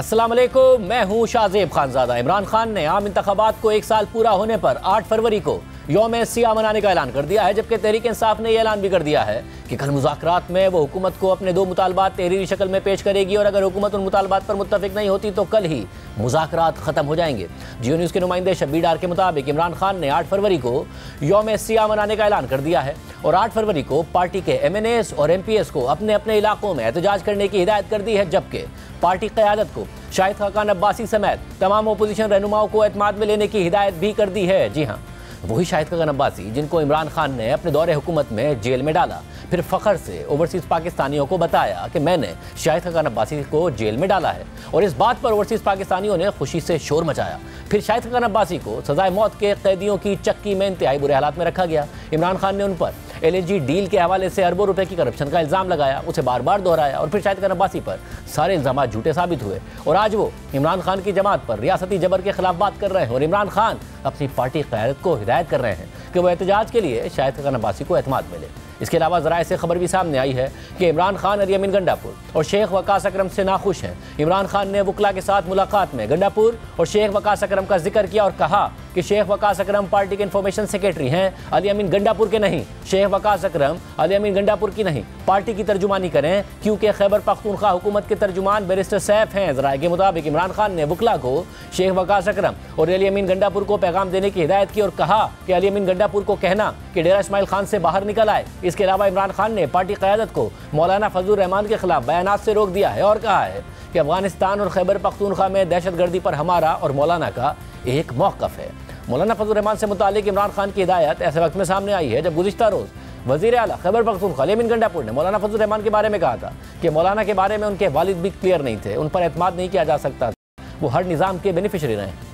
अस्सलाम वालेकुम, मैं हूं शाहजेब खानजादा। इमरान खान ने आम इंतखाबात को 1 साल पूरा होने पर 8 फरवरी को यौम सियाह मनाने का ऐलान कर दिया है, जबकि तहरीक इंसाफ ने यह ऐलान भी कर दिया है कि कल मुज़ाकरात में वो हुकूमत को अपने 2 मुतालबात तहरीरी शक्ल में पेश करेगी और अगर हुकूमत उन मुतालबात पर मुत्तफिक नहीं होती तो कल ही मुज़ाकरात ख़त्म हो जाएंगे। जियो न्यूज़ के नुमाइंदे शब्बीर डार के मुताबिक इमरान खान ने 8 फरवरी को यौम सियाह मनाने का ऐलान कर दिया है और 8 फरवरी को पार्टी के MNAs और MPs को अपने अपने इलाकों में एहतजाज करने की हिदायत कर दी है, जबकि पार्टी क़यादत को शाहिद खाकान अब्बासी समेत तमाम अपोजिशन रहनुमाओं को एतमाद में लेने की हिदायत भी कर दी है। जी हाँ, वही शाहिद खाकान अब्बासी जिनको इमरान खान ने अपने दौरे हुकूमत में जेल में डाला, फिर फ़ख्र से ओवरसीज़ पाकिस्तानियों को बताया कि मैंने शाहिद खाकान अब्बासी को जेल में डाला है और इस बात पर ओवरसीज़ पाकिस्तानियों ने खुशी से शोर मचाया। फिर शाहिद खाकान अब्बासी को सजाए मौत के कैदियों की चक्की में इंतहाई बुरे हालात में रखा गया। इमरान खान ने उन पर LNG डील के हवाले से अरबों रुपए की करप्शन का इल्ज़ाम लगाया, उसे बार बार दोहराया और फिर शाहिद खान अब्बासी पर सारे इल्ज़ाम झूठे साबित हुए और आज वो इमरान खान की जमात पर रियासती जबर के खिलाफ बात कर रहे हैं और इमरान खान अपनी पार्टी क़यादत को हिदायत कर रहे हैं कि वह एहतजाज के लिए शाहिद खान अब्बासी को एतमाद मिले। इसके अलावा ज़राए से खबर भी सामने आई है कि इमरान खान अली अमीन गंडापुर और शेख वकास अकरम से नाखुश हैं। इमरान खान ने वकला के साथ मुलाकात में गंडापुर और शेख वकास अकरम का जिक्र किया और कहा कि शेख वकास अकरम पार्टी के इंफॉर्मेशन सेक्रेटरी हैं, अली अमीन गंडापुर के नहीं। शेख वकास अकरम अली अमीन गंडापुर की नहीं, पार्टी की तर्जुमानी करें क्योंकि खैबर पख्तूनख्वा हुकूमत के तर्जुमान बैरिस्टर सैफ हैं। ज़राए के मुताबिक इमरान खान ने वकला को शेख वकास अकरम और अली अमीन गंडापुर को पैगाम देने की हिदायत की और कहा कि अली अमीन गंडापुर को कहना कि डेरा इस्माइल खान से बाहर निकल आए। इसके अलावा इमरान खान ने पार्टी क़यादत को मौलाना फजलुर रहमान के खिलाफ बयानात से रोक दिया है और कहा है कि अफगानिस्तान और खैबर पख्तूनख्वा में दहशतगर्दी पर हमारा और मौलाना का एक मौक़िफ़ है। मौलाना फजलुर रहमान से मुतालिक इमरान खान की हिदायत ऐसे वक्त में सामने आई है जब गुज़िश्ता रोज़ वज़ीर आला खैबर पख्तूनख्वा अली अमीन गंडापुर ने मौलाना फजलुर रहमान के बारे में कहा था कि मौलाना के बारे में उनके वालिद भी क्लियर नहीं थे, उन पर एतमाद नहीं किया जा सकता, वो हर निज़ाम के बेनिफिशरी रहे।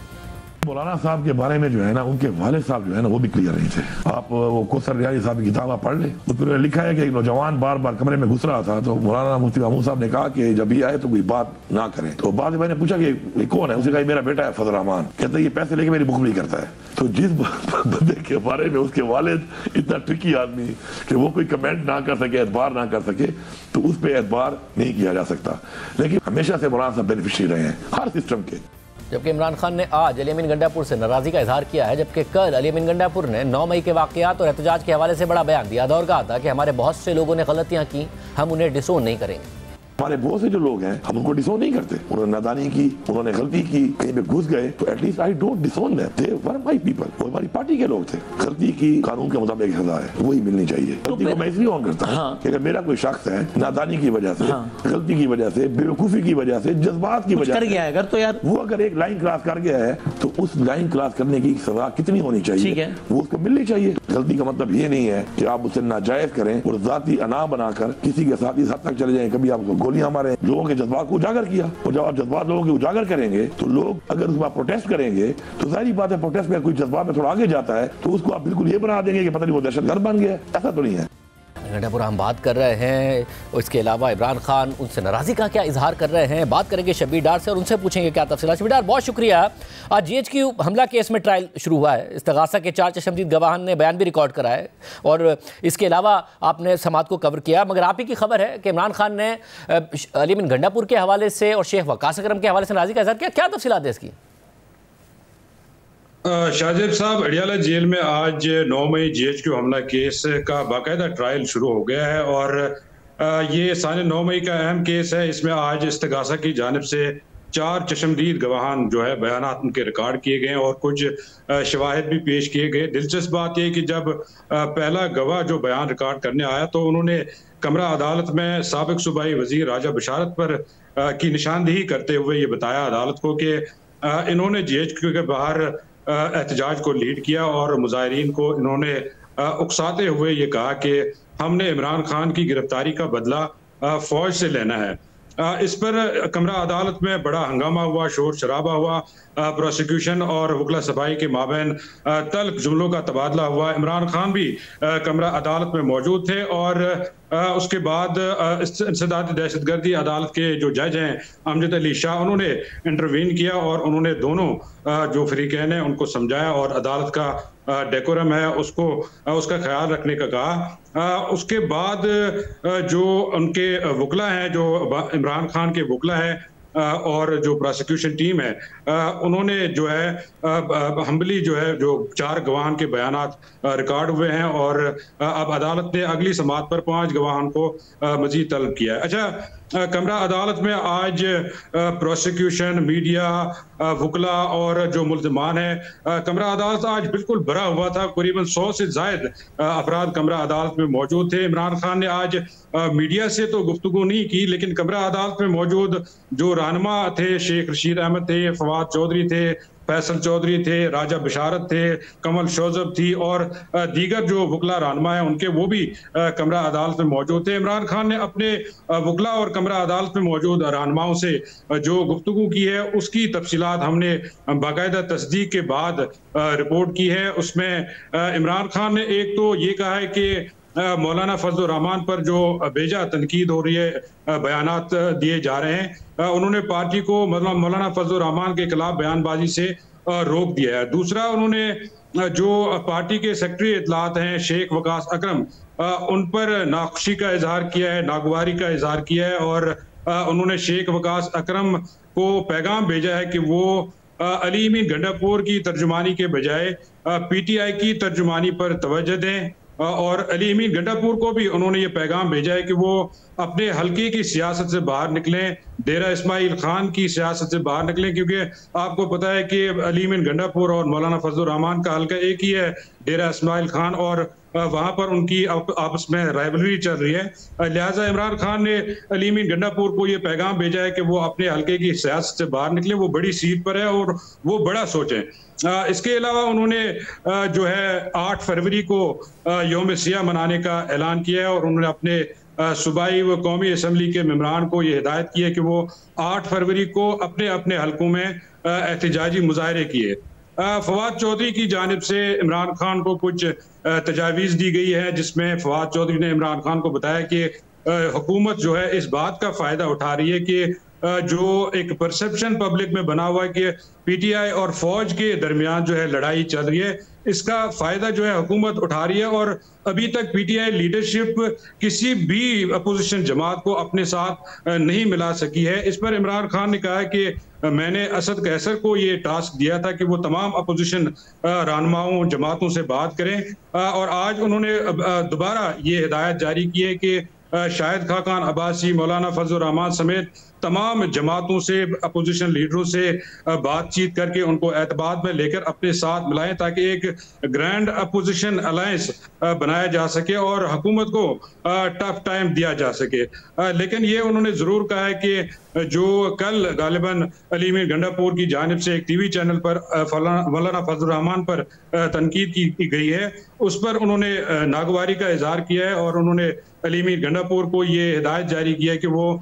मौलाना साहब के बारे में जो है ना, उनके वालिद साहब जो है ना वो भी क्लियर नहीं थे। आप वो कोसर रियाजी साहब की किताब आप पढ़ लें, उसमें लिखा है कि एक नौजवान बार बार कमरे में घुस रहा था तो मौलाना मुफ्ती महमूद साहब ने कहा कि जब ये आए तो कोई बात ना करें। तो बाद में मैंने पूछा कि ये कौन है, उसने कहा मेरा बेटा है फजल रहमान। कहते ये पैसे लेके मेरी बुकबरी करता है। तो जिस बंदे के बारे में उसके वालिद इतना ट्रिकी आदमी कि वो कोई कमेंट ना कर सके, एतबार ना कर सके, तो उस पर एतबार नहीं किया जा सकता। लेकिन हमेशा से मौलाना साहब बेनिफिशरी रहे हैं हर सिस्टम के। जबकि इमरान खान ने आज अली अमीन गंडापुर से नाराज़गी का इजहार किया है, जबकि कल अली अमीन गंडापुर ने 9 मई के वाक़यात और एहतजाज के हवाले से बड़ा बयान दिया था और कहा था कि हमारे बहुत से लोगों ने गलतियाँ की, हम उन्हें डिसोन नहीं करेंगे। हमारे बहुत से जो लोग हैं हम उनको डिसोन नहीं करते, उन्होंने नादानी की, उन्होंने गलती की, कहीं पे घुस गए तो at least I don't डिसोन them, they were my people, वो हमारी पार्टी के लोग थे। गलती की कानून के मुताबिक सजा है, वही मिलनी चाहिए। गलती को मैं इसलिए ऑन करता हूँ कि अगर मेरा कोई शख्स है नादानी की वजह से, गलती की वजह से, बेवकूफ़ी की वजह से, जज्बात की वजह से अगर तो यार वो अगर एक लाइन क्रॉस कर गया है तो उस लाइन क्रॉस करने की सजा कितनी होनी चाहिए, वो उसको मिलनी चाहिए। गलती का मतलब ये नहीं है कि आप उसे नाजायज करें और जाती अना बनाकर किसी के साथ इस हद तक चले जाएं, कभी आपको गोलियां मारे। लोगों के जज्बात को उजागर किया और जब आप जज्बात लोगों के उजागर करेंगे तो लोग अगर उसमें प्रोटेस्ट करेंगे तो जाहिर बात है प्रोटेस्ट में कोई जज्बात में थोड़ा आगे जाता है तो उसको आप बिल्कुल ये बना देंगे कि पता नहीं वो दहशतगर्द बन गया। ऐसा तो नहीं है। गंडापुर हम बात कर रहे हैं और इसके अलावा इमरान खान उनसे नाराज़गी का क्या इजहार कर रहे हैं, बात करेंगे शब्बीर डार से और उनसे पूछेंगे क्या तफसीलात। शब्बीर डार बहुत शुक्रिया। आज GHQ हमला केस में ट्रायल शुरू हुआ है, इस्तगासा के 4 चश्मदीद गवाहान ने बयान भी रिकॉर्ड करा है और इसके अलावा आपने समात को कवर किया, मगर आप ही की खबर है कि इमरान खान ने अली अमीन गंडापुर के हवाले से और शेख वकास अकरम के हवाले से नाराज़गी का इजहार किया, क्या तफसीलात है इसकी? शाहजेब साहब, अडियाला जेल में आज 9 मई GHQ हमला केस का बाकायदा ट्रायल शुरू हो गया है और ये साने 9 मई का अहम केस है। इसमें आज इस्तगासा की जानिब से 4 चश्मदीद गवाहान जो है बयानात उनके रिकॉर्ड किए गए और कुछ शवाहिद भी पेश किए गए। दिलचस्प बात यह कि जब पहला गवाह जो बयान रिकॉर्ड करने आया तो उन्होंने कमरा अदालत में साबिक सूबाई वजीर राजा बशारत पर की निशानदेही करते हुए ये बताया अदालत को कि इन्होंने GHQ के बाहर एहतजाज को लीड किया और मुजाहिरीन को इन्होंने उकसाते हुए ये कहा कि हमने इमरान खान की गिरफ्तारी का बदला फौज से लेना है। इस पर कमरा अदालत में बड़ा हंगामा हुआ, शोर शराबा हुआ, प्रोसिक्यूशन और वकला सफाई के माबैन तल्ख जुमलों का तबादला हुआ। इमरान खान भी कमरा अदालत में मौजूद थे और उसके बाद इंसदाद दहशतगर्दी अदालत के जो जज हैं अमजद अली शाह, उन्होंने इंटरवीन किया और उन्होंने दोनों जो फरीकैन हैं उनको समझाया और अदालत का डेकोरम है उसको उसका ख्याल रखने का कहा। उसके बाद जो उनके वकला हैं, जो इमरान खान के वकला हैं, और जो प्रोसिक्यूशन टीम है उन्होंने जो है हम्बली जो है जो 4 गवाहां के बयानात रिकॉर्ड हुए हैं और अब अदालत ने अगली समाअत पर 5 गवाहां को मजीद तलब किया है। अच्छा, कमरा अदालत में आज प्रोसिक्यूशन, मीडिया, वकला और जो मुल्ज़िमान है, कमरा अदालत आज बिल्कुल भरा हुआ था। करीबन 100 से ज़ायद अफराद कमरा अदालत में मौजूद थे। इमरान खान ने आज मीडिया से तो गुफ्तगू नहीं की, लेकिन कमरा अदालत में मौजूद जो रहनुमा थे, शेख रशीद अहमद थे, फवाद चौधरी थे, फैसल चौधरी थे, राजा बिशारत थे, कमल शोजब थी और दीगर जो वकला रहनुमा है उनके वो भी कमरा अदालत में मौजूद थे। इमरान खान ने अपने वकला और कमरा अदालत में मौजूद रहनुमाओं से जो गुफ्तगू की है उसकी तफसीलात हमने बाकायदा तस्दीक के बाद रिपोर्ट की है। उसमें इमरान खान ने एक तो ये कहा है कि मौलाना फजलुर रहमान पर जो बेजा तनकीद हो रही है, बयानात दिए जा रहे हैं, उन्होंने पार्टी को मतलब मौलाना फजलुर रहमान के खिलाफ बयानबाजी से रोक दिया है। दूसरा, उन्होंने जो पार्टी के सेक्रेटरी इत्तलात हैं शेख वकास अकरम, उन पर नाखुशी का इजहार किया है, नागवारी का इजहार किया है और उन्होंने शेख वकास अकरम को पैगाम भेजा है कि वो अली अमीन गंडापुर की तर्जुमानी के बजाय PTI की तर्जुमानी पर तवज्जो दें और अली अमीन गंडापुर को भी उन्होंने ये पैगाम भेजा है कि वो अपने हल्के की सियासत से बाहर निकलें, डेरा इस्माइल खान की सियासत से बाहर निकलें, क्योंकि आपको पता है कि अली अमीन गंडापुर और मौलाना फजलुर रहमान का हल्का एक ही है, डेरा इस्माइल खान, और वहां पर उनकी आपस में राइवलरी चल रही है। लिहाजा इमरान खान ने अली अमीन गंडापुर को ये पैगाम भेजा है कि वो अपने हल्के की सियासत से बाहर निकले, वो बड़ी सीट पर है और वो बड़ा सोचें। इसके अलावा उन्होंने जो है 8 फरवरी को यौम सियाह मनाने का ऐलान किया है और उन्होंने अपने सूबाई व कौमी असम्बली के मेंबरान को ये हिदायत की है कि वो 8 फरवरी को अपने अपने हलकों में एहतजाजी मुजाहरे किए। फवाद चौधरी की जानिब से इमरान खान को कुछ तजावीज़ दी गई है, जिसमें फवाद चौधरी ने इमरान खान को बताया कि हुकूमत जो है इस बात का फ़ायदा उठा रही है कि जो एक परसेप्शन पब्लिक में बना हुआ है कि PTI और फौज के दरमियान जो है लड़ाई चल रही है, इसका फायदा जो है हुकूमत उठा रही है और अभी तक PTI लीडरशिप किसी भी अपोजिशन जमात को अपने साथ नहीं मिला सकी है। इस पर इमरान खान ने कहा है कि मैंने असद कैसर को ये टास्क दिया था कि वो तमाम अपोजिशन रहनुमाओं जमातों से बात करें और आज उन्होंने दोबारा ये हिदायत जारी की है कि शाहिद खाकान अब्बासी, मौलाना फजलुर रहमान समेत तमाम जमातों से, अपोजिशन लीडरों से बातचीत करके उनको एतबार में लेकर अपने साथ मिलाएं ताकि एक ग्रैंड अपोजिशन अलायंस बनाया जा सके और हुकूमत को टफ टाइम दिया जा सके। लेकिन ये उन्होंने ज़रूर कहा है कि जो कल गालिबन अली अमीन गंडापुर की जानिब से एक TV चैनल पर मौलाना फजलुर रहमान पर तनकीद की गई है, उस पर उन्होंने नागवारी का इजहार किया है और उन्होंने अली अमीन गंडापुर को ये हिदायत जारी किया है कि वो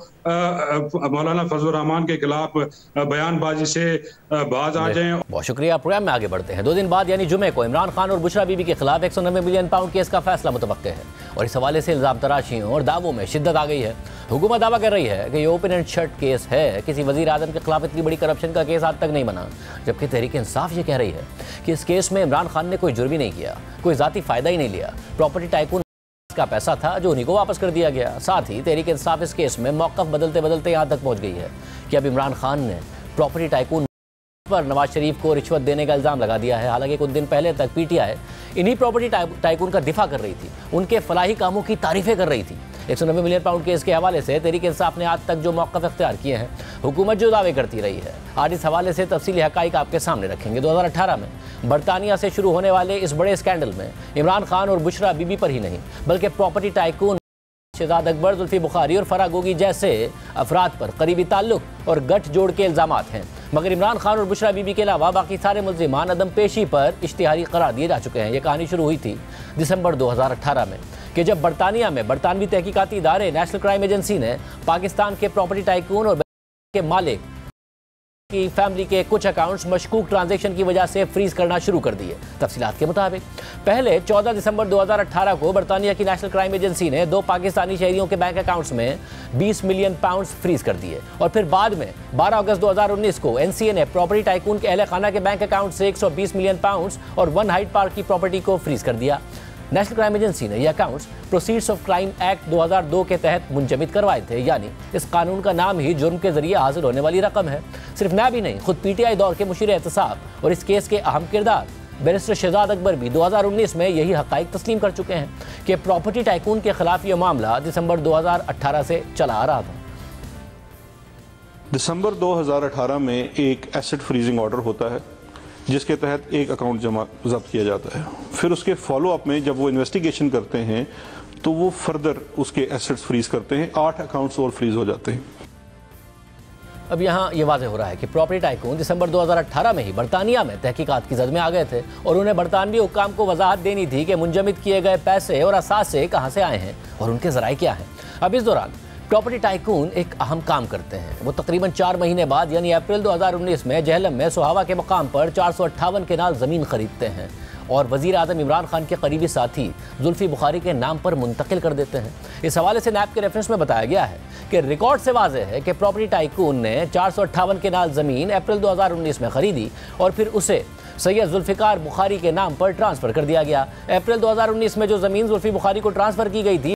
मौलाना फजलुर रहमान के खिलाफ बयानबाजी से बाज आ जाएं। बहुत शुक्रिया। प्रोग्राम में आगे बढ़ते हैं। 2 दिन बाद यानी जुमे को इमरान खान और बुशरा बीबी के खिलाफ 190 मिलियन पाउंड केस का फैसला मुतवक्के है और इस हवाले से इल्जाम तराशियों और दावों में शिद्दत आ गई है। हुकूमत दावा कर रही है कि ये ओपन एंड शट केस है, किसी वजीर आजम के खिलाफ इतनी बड़ी करप्शन का केस आज तक नहीं बना, जबकि तहरीक इंसाफ ये कह रही है कि इस केस में इमरान खान ने कोई जुर्म ही नहीं किया, कोई जाती फायदा ही नहीं लिया, प्रॉपर्टी टाइकून का पैसा था जो उन्हीं को वापस कर दिया गया। साथ ही तहरीक इंसाफ इस केस में मौक़िफ़ बदलते बदलते यहाँ तक पहुँच गई है कि अब इमरान खान ने प्रॉपर्टी टाइकून पर नवाज शरीफ को रिश्वत देने का इल्ज़ाम लगा दिया है। हालांकि कुछ दिन पहले तक PTI इन्हीं प्रॉपर्टी टाइकून का दिफा कर रही थी, उनके फलाही कामों की तारीफें कर रही थी। 190 मिलियन पाउंड केस के हवाले से तहरीक इंसाफ ने आज तक जो मौक़िफ़ इख्तियार किए हैं, हुकूमत जो दावे करती रही है, आज इस हवाले से तफसीली हक़ाइक़ आपके सामने रखेंगे। 2018 में बरतानिया से शुरू होने वाले इस बड़े स्कैंडल में इमरान खान और बुशरा बीबी पर ही नहीं बल्कि प्रॉपर्टी टाइकून शहजाद अकबर, जुल्फी बुखारी और फराह गोगी जैसे अफराद पर करीबी ताल्लुक और गठ जोड़ के इल्ज़ामात हैं। मगर इमरान खान और बुशरा बीबी के अलावा बाकी सारे मुल्ज़िमान अदम पेशी पर इश्तिहारी करार दिए जा चुके हैं। ये कहानी शुरू हुई थी दिसंबर 2018 में कि जब बरतानिया में बरतानवी तहकीकाती इदारे नेशनल क्राइम एजेंसी ने पाकिस्तान के प्रॉपर्टी टाइकून और के मालिक की फैमिली के कुछ अकाउंट्स मशकूक ट्रांजैक्शन की वजह से फ्रीज करना शुरू कर दिए। तफसीलात के मुताबिक पहले 14 दिसंबर 2018 को बरतानिया की नेशनल क्राइम एजेंसी ने 2 पाकिस्तानी शहरियों के बैंक अकाउंट्स में 20 मिलियन पाउंड फ्रीज कर दिए और फिर बाद में 12 अगस्त 2019 को NCA ने प्रॉपर्टी टाइकून के अहले खाना के बैंक अकाउंट से 120 मिलियन पाउंड और 1 हाइड पार्क की प्रॉपर्टी को फ्रीज कर दिया। नेशनल क्राइम एजेंसी ने ये accounts proceeds of crime act 2002 के तहत मुंजमद करवाए थे, यानी इस कानून का नाम ही जुर्म के जरिए हासिल होने वाली रकम है। सिर्फ नैब ही नहीं, खुद पीटीआई दौर के मुशीर एहतसाब और इस केस के अहम किरदार बैरिस्टर शहजाद अकबर भी 2019 में यही हक़ाइक़ तस्लीम कर चुके हैं कि प्रॉपर्टी टाइकून के खिलाफ ये मामला दिसंबर 2018 से चला आ रहा था। दिसंबर 2018 में एक एसेट फ्रीजिंग ऑर्डर होता है जिसके तहत एक अकाउंट जब्त किया जाता है। फिर उसके फॉलो अप में जब वो इन्वेस्टिगेशन करते हैं तो वो फर्दर उसके एसेट्स फ्रीज करते हैं। 8 अकाउंट्स और फ्रीज हो जाते हैं। अब यहाँ ये वाज़ेह हो रहा है कि प्रॉपर्टी टाइकून दिसंबर 2018 में ही बरतानिया में तहकीकात की जद में आ गए थे और उन्हें बरतानवी हुक्काम को वजाहत देनी थी कि मुंजमद किए गए पैसे और असासे कहाँ से आए हैं और उनके ज़राए क्या हैं। अब इस दौरान प्रॉपर्टी टाइकून एक अहम काम करते हैं। वो तकरीबन 4 महीने बाद यानी अप्रैल 2019 में जहलम में सुहावा के मकाम पर 458 केनाल ज़मीन खरीदते हैं और वज़ीर आज़म इमरान खान के करीबी साथी जुल्फ़ी बुखारी के नाम पर मुंतकिल कर देते हैं। इस हवाले से नैब के रेफरेंस में बताया गया है कि रिकॉर्ड से वाज़ेह है कि प्रॉपर्टी टाइकून ने 458 केनाल ज़मीन अप्रैल 2019 में खरीदी और फिर उसे सैयद जुल्फ़िकार बुखारी के नाम पर ट्रांसफ़र कर दिया गया। अप्रैल 2019 में जो ज़मीन जुल्फ़ी बुखारी को ट्रांसफ़र की गई थी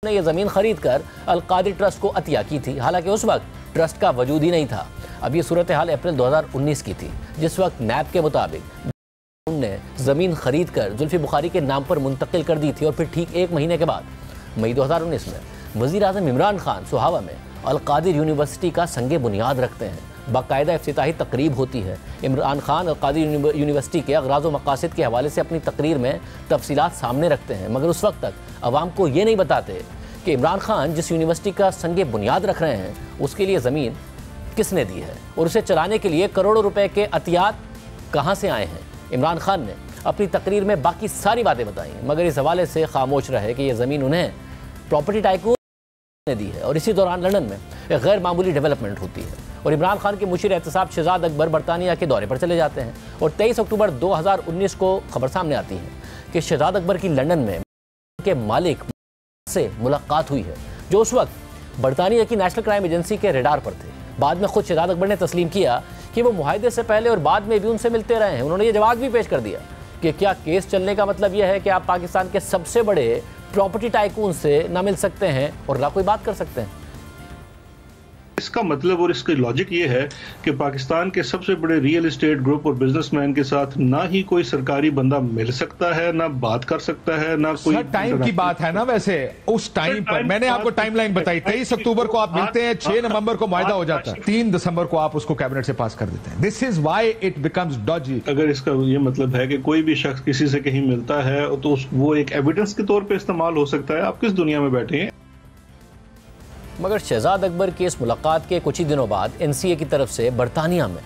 ने यह ज़मीन खरीद कर अल-कादिर ट्रस्ट को अतिया की थी, हालांकि उस वक्त ट्रस्ट का वजूद ही नहीं था। अब ये सूरत हाल अप्रैल 2019 की थी, जिस वक्त नैब के मुताबिक ने ज़मीन खरीद कर जुल्फ़ी बुखारी के नाम पर मुंतकिल कर दी थी और फिर ठीक 1 महीने के बाद मई 2019 में वज़ीर आज़म इमरान खान सुहावा में अल-कादिर यूनिवर्सिटी का संगे बुनियाद रखते हैं। बाकायदा इफ्तिताही तकरीब होती है। इमरान खान अल-कादिर यूनिवर्सिटी के अग़राज़ व मक़ासिद के हवाले से अपनी तकरीर में तफसीलात सामने रखते हैं, मगर उस वक्त तक अवाम को ये नहीं बताते कि इमरान खान जिस यूनिवर्सिटी का संगे बुनियाद रख रहे हैं उसके लिए ज़मीन किसने दी है और उसे चलाने के लिए करोड़ों रुपए के अतियात कहाँ से आए हैं। इमरान खान ने अपनी तकरीर में बाकी सारी बातें बताई, मगर इस हवाले से खामोश रहे कि यह ज़मीन उन्हें प्रॉपर्टी टाइकून ने दी है। और इसी दौरान लंदन में एक गैर मामूली डेवलपमेंट होती है और इमरान खान के मुशीर एहतसाब शहजाद अकबर बरतानिया के दौरे पर चले जाते हैं और 23 अक्टूबर 2019 को खबर सामने आती है कि शहजाद अकबर की लंदन में के मालिक से मुलाकात हुई है, जो उस वक्त बरतानिया की नेशनल क्राइम एजेंसी के रेडार पर थे। बाद में खुद शहजाद अकबर ने तस्लीम किया कि वो मुआहदे से पहले और बाद में भी उनसे मिलते रहे हैं। उन्होंने ये जवाब भी पेश कर दिया कि क्या केस चलने का मतलब यह है कि आप पाकिस्तान के सबसे बड़े प्रॉपर्टी टाइकून से ना मिल सकते हैं और ना कोई बात कर सकते हैं। इसका मतलब और इसकी लॉजिक ये है कि पाकिस्तान के सबसे बड़े रियल एस्टेट ग्रुप और बिजनेसमैन के साथ ना ही कोई सरकारी बंदा मिल सकता है, ना बात कर सकता है, ना कोई टाइम की बात है ना। वैसे उस टाइम पर मैंने आपको टाइमलाइन बताई, 23 अक्टूबर को आप मिलते हैं, 6 नवंबर को मुआहदा हो जाता है, 3 दिसंबर को आप उसको कैबिनेट से पास कर देते हैं। This is why it becomes Doge. अगर इसका ये मतलब है कि कोई भी शख्स किसी से कहीं मिलता है तो वो एक एविडेंस के तौर पे इस्तेमाल हो सकता है, आप किस दुनिया में बैठे हैं। मगर शहजाद अकबर की इस मुलाकात के कुछ ही दिनों बाद एनसीए की तरफ से बरतानिया में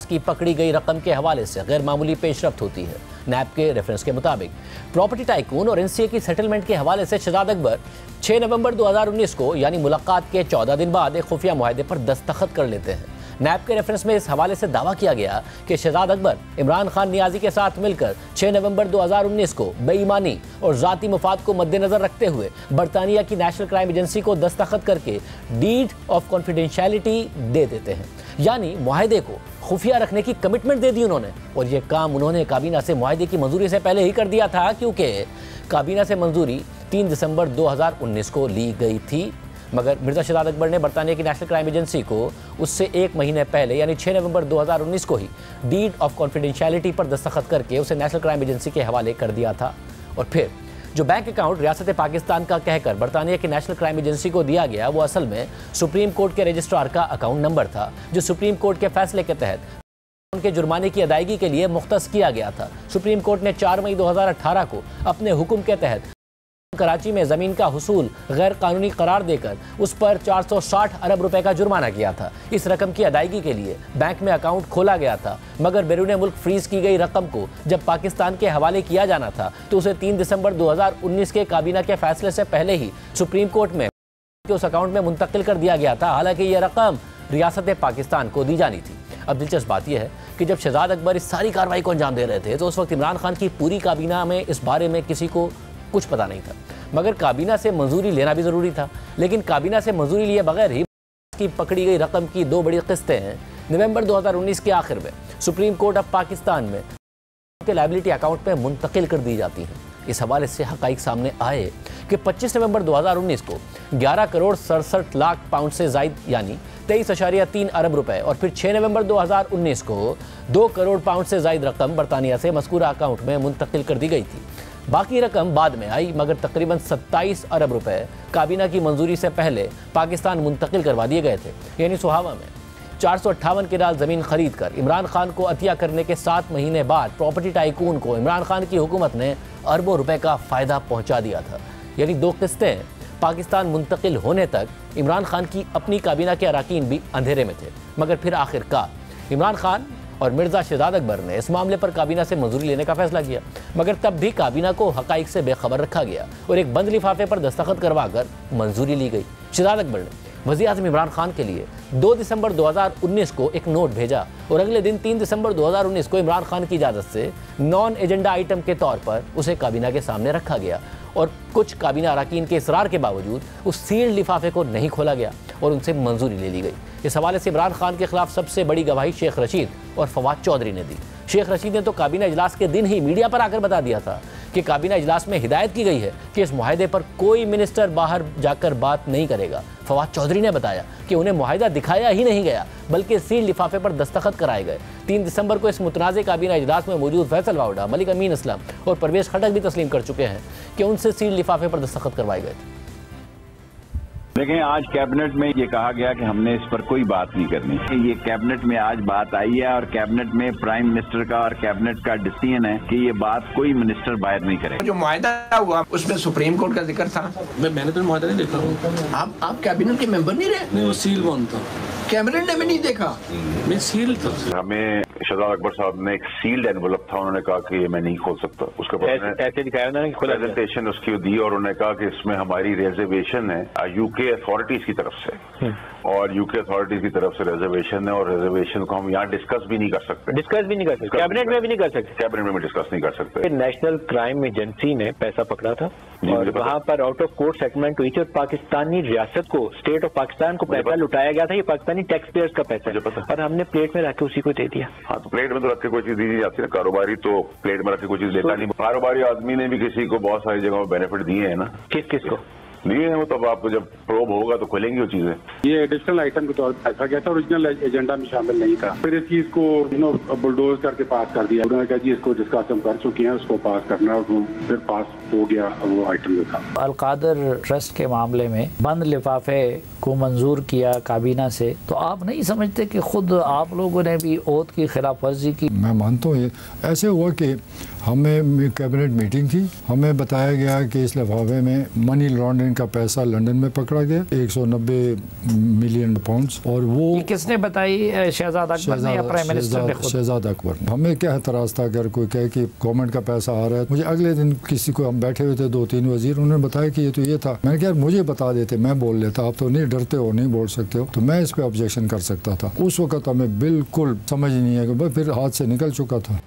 की पकड़ी गई रकम के हवाले से गैर मामूली पेशरफ्त होती है। नैब के रेफरेंस के मुताबिक प्रॉपर्टी टाइकून और एनसीए की सेटलमेंट के हवाले से शहजाद अकबर 6 नवंबर 2019 को यानी मुलाकात के 14 दिन बाद एक खुफिया मुआहदे पर दस्तखत कर लेते हैं। नैब के रेफरेंस में इस हवाले से दावा किया गया कि शहजाद अकबर इमरान खान नियाजी के साथ मिलकर 6 नवंबर 2019 को बेईमानी और ज़ाती मफाद को मद्देनजर रखते हुए बरतानिया की नेशनल क्राइम एजेंसी को दस्तखत करके डीड ऑफ कॉन्फिडेंशियलिटी दे देते हैं, यानी मुआहदे को खुफिया रखने की कमिटमेंट दे दी उन्होंने। और ये काम उन्होंने काबीना से मुआहदे की मंजूरी से पहले ही कर दिया था, क्योंकि काबीना से मंजूरी 3 दिसंबर 2019 को ली गई थी। मगर मिर्ज़ा शहजाद अकबर ने बरतानिया की नेशनल क्राइम एजेंसी को उससे 1 महीने पहले यानी 6 नवंबर 2019 को ही डीड ऑफ कॉन्फिडेंशियलिटी पर दस्तखत करके उसे नेशनल क्राइम एजेंसी के हवाले कर दिया था। और फिर जो बैंक अकाउंट रियासत पाकिस्तान का कहकर बरतानिया की नेशनल क्राइम एजेंसी को दिया गया, वो असल में सुप्रीम कोर्ट के रजिस्ट्रार का अकाउंट नंबर था, जो सुप्रीम कोर्ट के फैसले के तहत उनके जुर्माने की अदायगी के लिए मुख्तस किया गया था। सुप्रीम कोर्ट ने 4 मई 2018 को अपने हुक्म के तहत कराची में ज़मीन का हुसूल गैर कानूनी करार देकर उस पर 460 अरब रुपए का जुर्माना किया था। इस रकम की अदायगी के लिए बैंक में अकाउंट खोला गया था, मगर बैरून मुल्क फ्रीज की गई रकम को जब पाकिस्तान के हवाले किया जाना था तो उसे 3 दिसंबर 2019 के काबीना के फैसले से पहले ही सुप्रीम कोर्ट में उस अकाउंट में मुंतकिल कर दिया गया था, हालांकि यह रकम रियासत पाकिस्तान को दी जानी थी। अब दिलचस्प बात यह है कि जब शहजाद अकबर इस सारी कार्रवाई को अंजाम दे रहे थे तो उस वक्त इमरान खान की पूरी काबीना में इस बारे में किसी को कुछ पता नहीं था, मगर काबीना से मंजूरी लेना भी ज़रूरी था। लेकिन काबीना से मंजूरी लिए बगैर ही की पकड़ी गई रकम की 2 बड़ी किस्तें हैं नवंबर 2019 के आखिर में सुप्रीम कोर्ट ऑफ पाकिस्तान में के लायबिलिटी अकाउंट में मुंतकिल कर दी जाती हैं। इस हवाले से हक़ाइक़ सामने आए कि 25 नवंबर 2019 को 11 करोड़ 67 लाख पाउंड से ज़ायद यानी 23.3 अरब रुपए और फिर 6 नवंबर 2019 को 2 करोड़ पाउंड से ज़ायद रकम बरतानिया से मज़कूरा अकाउंट में मुंतकिल कर दी गई थी। बाकी रकम बाद में आई, मगर तकरीबन 27 अरब रुपए काबीना की मंजूरी से पहले पाकिस्तान मुंतकिल करवा दिए गए थे। यानी सुहावा में 458 किराल ज़मीन खरीद कर इमरान खान को अतिया करने के 7 महीने बाद प्रॉपर्टी टाइकून को इमरान खान की हुकूमत ने अरबों रुपए का फ़ायदा पहुंचा दिया था। यानी 2 किस्तें पाकिस्तान मुंतकिल होने तक इमरान खान की अपनी काबीना के अराकीन भी अंधेरे में थे, मगर फिर आखिरकार इमरान खान और मिर्ज़ा शहजाद अकबर ने इस मामले पर काबीना से मंजूरी लेने का फैसला किया, मगर तब भी काबीना को हक़ाइक़ से बेखबर रखा गया और एक बंद लिफाफे पर दस्तखत करवा कर मंजूरी ली गई। शहजाद अकबर ने वज़ीर आज़म इमरान खान के लिए 2 दिसंबर 2019 को एक नोट भेजा और अगले दिन 3 दिसंबर 2019 को इमरान खान की इजाज़त से नॉन एजेंडा आइटम के तौर पर उसे काबीना के सामने रखा गया और कुछ काबीना अराकीन के इसरार के बावजूद उस सील्ड लिफाफे को नहीं खोला गया और उनसे मंजूरी ले ली गई। इस हवाले से इमरान खान के खिलाफ सबसे बड़ी गवाही शेख रशीद और फवाद चौधरी ने दी। शेख रशीद ने तो काबीना इजलास के दिन ही मीडिया पर आकर बता दिया था कि काबीना इजलास में हिदायत की गई है कि इस मुआहदे पर कोई मिनिस्टर बाहर जाकर बात नहीं करेगा। फवाद चौधरी ने बताया कि उन्हें मुआहदा दिखाया ही नहीं गया बल्कि सील लिफाफे पर दस्तखत कराए गए। 3 दिसंबर को इस मुतनाज़ काबीना इजलास में मौजूद फैसल वाउडा, मलिक अमीन इस्लाम और परवेज़ खटक भी तस्लीम कर चुके हैं कि उनसे सील लिफाफे पर दस्तखत करवाए गए थे। लेकिन आज कैबिनेट में ये कहा गया कि हमने इस पर कोई बात नहीं करनी। ये कैबिनेट में आज बात आई है और कैबिनेट में प्राइम मिनिस्टर का और कैबिनेट का डिसीजन है कि ये बात कोई मिनिस्टर बाहर नहीं करे। जो मुआहदा हुआ उसमें सुप्रीम कोर्ट का जिक्र था। मैंने तो मुआहदा नहीं देखा। आप कैबिनेट के मेंबर नहीं रहे? नहीं, वो सील बंद था। कैबिनेट ने भी नहीं देखा। मैं सील था। हमें शहजाद अकबर साहब ने एक सील्ड एनवलप था, उन्होंने कहा कि ये मैं नहीं खोल सकता। उसके बाद ऐसे दिखाया उन्होंने प्रेजेंटेशन उसकी दी और उन्होंने कहा कि इसमें हमारी रिजर्वेशन है यूके अथॉरिटीज की तरफ से और यूके अथॉरिटीज की तरफ से रिजर्वेशन है और रिजर्वेशन को हम यहाँ डिस्कस भी नहीं कर सकते। डिस्कस भी नहीं कर सकते, कैबिनेट में भी नहीं कर सकते। कैबिनेट में डिस्कस नहीं कर सकते। नेशनल क्राइम एजेंसी ने पैसा पकड़ा था और वहाँ पर आउट ऑफ कोर्ट सेटलमेंट हुई थी और पाकिस्तानी रियासत को, स्टेट ऑफ पाकिस्तान को पैसा लुटाया गया था। ये पाकिस्तानी टैक्स पेयर्स का पैसा है और हमने प्लेट में रख के उसी को दे दिया। हाँ, तो प्लेट में तो रख के कोई चीज दी नहीं जाती ना। कारोबारी तो प्लेट में रख के कोई चीज देता नहीं। कारोबारी आदमी ने भी किसी को बहुत सारी जगहों बेनिफिट दिए हैं ना। किस किस को नहीं है वो, तब आपको जब प्रोब होगा तो खुलेंगी वो चीजें। ये एडिशनल आइटम के तौर पर रखा गया था, ओरिजिनल एजेंडा में शामिल नहीं था। फिर इस चीज को बुलडोज करके पास कर दिया। उन्होंने कहा जी इसको डिस्कस हम कर चुके हैं, उसको पास करना है और फिर पास हो गया वो आइटम जो था। अलकादर ट्रस्ट के मामले में बंद लिफाफे को मंजूर किया काबीना से, तो आप नहीं समझते कि खुद आप लोगों ने भी ओथ की खिलाफ वर्जी की? मैं मानता हूँ ऐसे हुआ कि हमें कैबिनेट मीटिंग थी, हमें बताया गया कि इस लिफाफे में मनी लॉन्ड्रिंग का पैसा लंदन में पकड़ा गया 190 मिलियन पाउंड्स। और वो किसने बताई? शहजाद अकबर ने या प्राइम मिनिस्टर ने खुद? शहजाद अकबर ने। हमें क्या एतराज था अगर कोई कहे कि गवर्नमेंट का पैसा आ रहा है। मुझे अगले दिन किसी को, हम बैठे हुए थे 2-3 वजीर, उन्होंने बताया कि ये तो ये था। मैंने कहा मुझे बता देते, मैं बोल लेता, आप तो नहीं डरते हो, नहीं बोल सकते हो, तो मैं इस पे ऑब्जेक्शन कर सकता था। उस वक्त हमें बिल्कुल समझ नहीं है कि फिर हाथ से निकल चुका था।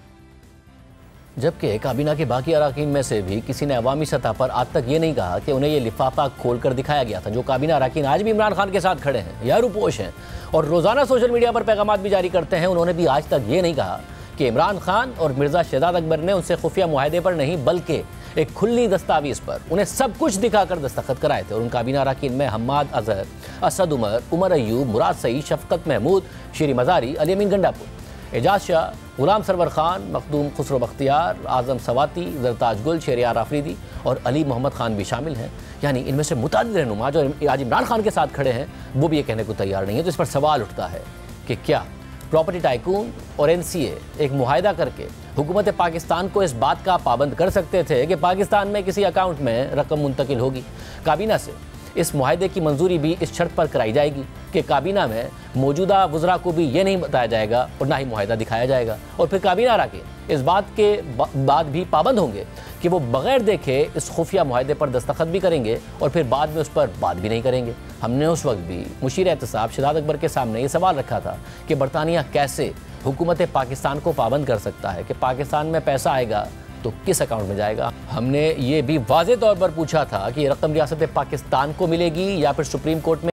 जबकि काबीना के बाकी अराकीन में से भी किसी ने अवामी सतह पर आज तक ये नहीं कहा कि उन्हें ये लिफाफा खोल कर दिखाया गया था। जो काबीना अराकीन आज भी इमरान खान के साथ खड़े हैं या रूपोश हैं और रोज़ाना सोशल मीडिया पर पैगामात भी जारी करते हैं, उन्होंने भी आज तक ये नहीं कहा कि इमरान खान और मिर्ज़ा शहजाद अकबर ने उनसे खुफिया मुआहदे पर नहीं बल्कि एक खुली दस्तावेज़ पर उन्हें सब कुछ दिखाकर दस्तखत कराए थे। और उन काबीना अराकीन में हम्माद अजहर, असद उमर, उमर अयूब, मुराद सईद, शफकत महमूद, शीरी मज़ारी, अली अमीन गंडापुर, एजाज शाह, गुलाम सरवर खान, मखदूम खुसरो बख्तियार, आज़म सवाती, जरताज गुल, शेरियार आफरीदी और अली मोहम्मद खान भी शामिल हैं। यानी इनमें से मुतादिद रहनुमा जो आज इमरान खान के साथ खड़े हैं वो भी ये कहने को तैयार नहीं है। तो इस पर सवाल उठता है कि क्या प्रॉपर्टी टाइकून और NCA एक मुआहदा करके हुकूमत पाकिस्तान को इस बात का पाबंद कर सकते थे कि पाकिस्तान में किसी अकाउंट में रकम मुंतकिल होगी? काबीना से इस मुआहदे की मंजूरी भी इस शर्त पर कराई जाएगी कि काबीना में मौजूदा वज़रा को भी ये नहीं बताया जाएगा और ना ही मुआहदा दिखाया जाएगा। और फिर काबीना अराकीन इस बात के बाद भी पाबंद होंगे कि वो बग़ैर देखे इस खुफिया मुआहदे पर दस्तखत भी करेंगे और फिर बाद में उस पर बात भी नहीं करेंगे। हमने उस वक्त भी मुशीर एहतसाब शहजाद अकबर के सामने ये सवाल रखा था कि बरतानिया कैसे हुकूमत पाकिस्तान को पाबंद कर सकता है कि पाकिस्तान में पैसा आएगा तो किस अकाउंट में जाएगा। हमने ये भी वाज़े तौर पर पूछा था कि ये रकम रियासत पाकिस्तान को मिलेगी या फिर सुप्रीम कोर्ट में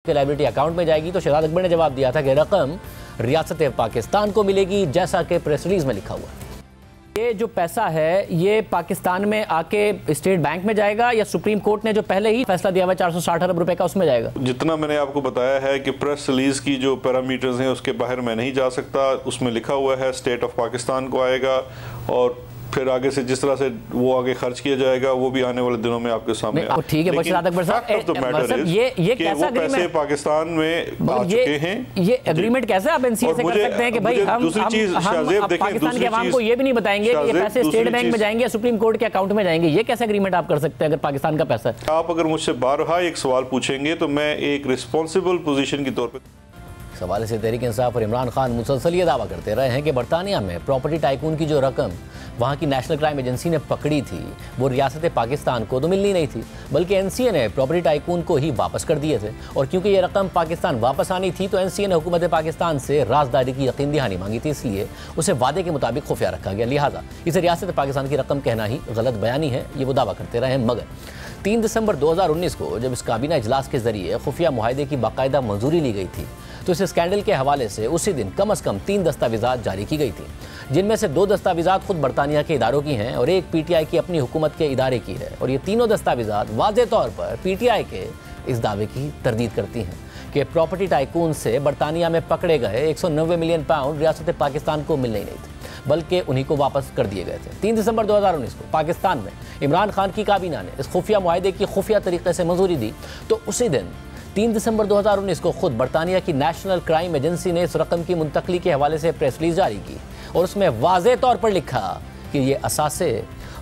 लाइबिलिटी अकाउंट में जाएगी। तो शहजाद अकबर ने जवाब दिया था कि रकम रियासत पाकिस्तान को मिलेगी, जैसा कि प्रेस रिलीज में लिखा हुआ है। ये जो पैसा है ये पाकिस्तान में आके स्टेट बैंक में जाएगा या सुप्रीम कोर्ट ने जो पहले ही फैसला दिया हुआ 460 अरब रुपए का उसमें जाएगा? जितना मैंने आपको बताया है कि प्रेस रिलीज की जो पैरामीटर्स हैं उसके बाहर मैं नहीं जा सकता। उसमें लिखा हुआ है स्टेट ऑफ पाकिस्तान को आएगा और फिर आगे से जिस तरह से वो आगे खर्च किया जाएगा वो भी आने वाले दिनों में आपके सामने। ठीक है, ये कैसा पैसे पाकिस्तान में आ चुके हैं। ये एग्रीमेंट कैसे आप एनसीए से कर सकते हैं कि भाई हम पाकिस्तान के अवाम को ये भी नहीं बताएंगे कि ये पैसे स्टेट बैंक में जाएंगे या सुप्रीम कोर्ट के अकाउंट में जाएंगे? ये कैसे एग्रीमेंट आप कर सकते हैं अगर पाकिस्तान का पैसा है? आप अगर मुझसे बारहा एक सवाल पूछेंगे तो मैं एक रिस्पॉन्सिबल पोजीशन के तौर पर इस हवाले से तहरीक इंसाफ और इमरान खान मुसलसल ये दावा करते रहे हैं कि बरतानिया में प्रॉपर्टी टाइकून की जो रकम वहाँ की नेशनल क्राइम एजेंसी ने पकड़ी थी वो रियासत पाकिस्तान को तो मिलनी नहीं थी, बल्कि एनसीए ने प्रॉपर्टी टाइकून को ही वापस कर दिए थे। और क्योंकि ये रकम पाकिस्तान वापस आनी थी तो एनसीए ने हुकूमत पाकिस्तान से राजदारी की यकीन दहानी मांगी थी, इसलिए उसे वादे के मुताबिक खुफिया रखा गया। लिहाजा इसे रियासत पाकिस्तान की रकम कहना ही गलत बयानी है, ये वो दावा करते रहे। मगर 3 दिसंबर 2019 को जब इस काबीना इजलास के जरिए खुफिया मुआहदे की बाकायदा मंजूरी ली गई थी तो इस स्कैंडल के हवाले से उसी दिन कम से कम 3 दस्तावेजात जारी की गई थी, जिनमें से 2 दस्तावेजात खुद बरतानिया के इदारों की हैं और एक पीटीआई की अपनी हुकूमत के इदारे की है। और ये तीनों दस्तावेजात वाज़ेह तौर पर पीटीआई के इस दावे की तरदीद करती हैं कि प्रॉपर्टी टाइकून से बरतानिया में पकड़े गए 190 मिलियन पाउंड रियासत पाकिस्तान को मिलने ही नहीं थे, बल्कि उन्हीं को वापस कर दिए गए थे। 3 दिसंबर 2019 को पाकिस्तान में इमरान खान की काबीना ने इस खुफिया मुआहदे की खुफिया तरीके से मंजूरी दी तो उसी दिन 3 दिसंबर 2019 को खुद बरतानिया की नेशनल क्राइम एजेंसी ने इस रकम की मुंतकली के हवाले से प्रेस रिलीज जारी की और उसमें वाज़ेह तौर पर लिखा कि ये असासे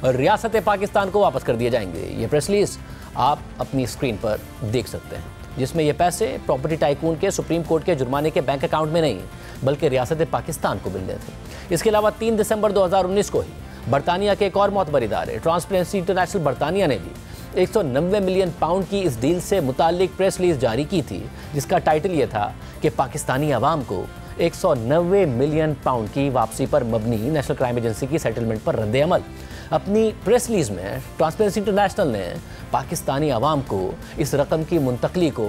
रियासत पाकिस्तान को वापस कर दिए जाएंगे। ये प्रेस रिलीज आप अपनी स्क्रीन पर देख सकते हैं, जिसमें ये पैसे प्रॉपर्टी टाइकून के सुप्रीम कोर्ट के जुर्माने के बैंक अकाउंट में नहीं बल्कि रियासत पाकिस्तान को मिलने थे। इसके अलावा 3 दिसंबर 2019 को ही बरतानिया के एक और मोतबर इदारे ट्रांसपेरेंसी इंटरनेशनल बरतानिया ने भी 190 मिलियन पाउंड की इस डील से मुताल्लिक प्रेस रिलीज जारी की थी, जिसका टाइटल ये था कि पाकिस्तानी अवाम को 190 मिलियन पाउंड की वापसी पर मबनी नेशनल क्राइम एजेंसी की सेटलमेंट पर रद्द-ए-अमल। अपनी प्रेस रिलीज में ट्रांसपेरेंसी इंटरनेशनल ने पाकिस्तानी अवाम को इस रकम की मुंतकली को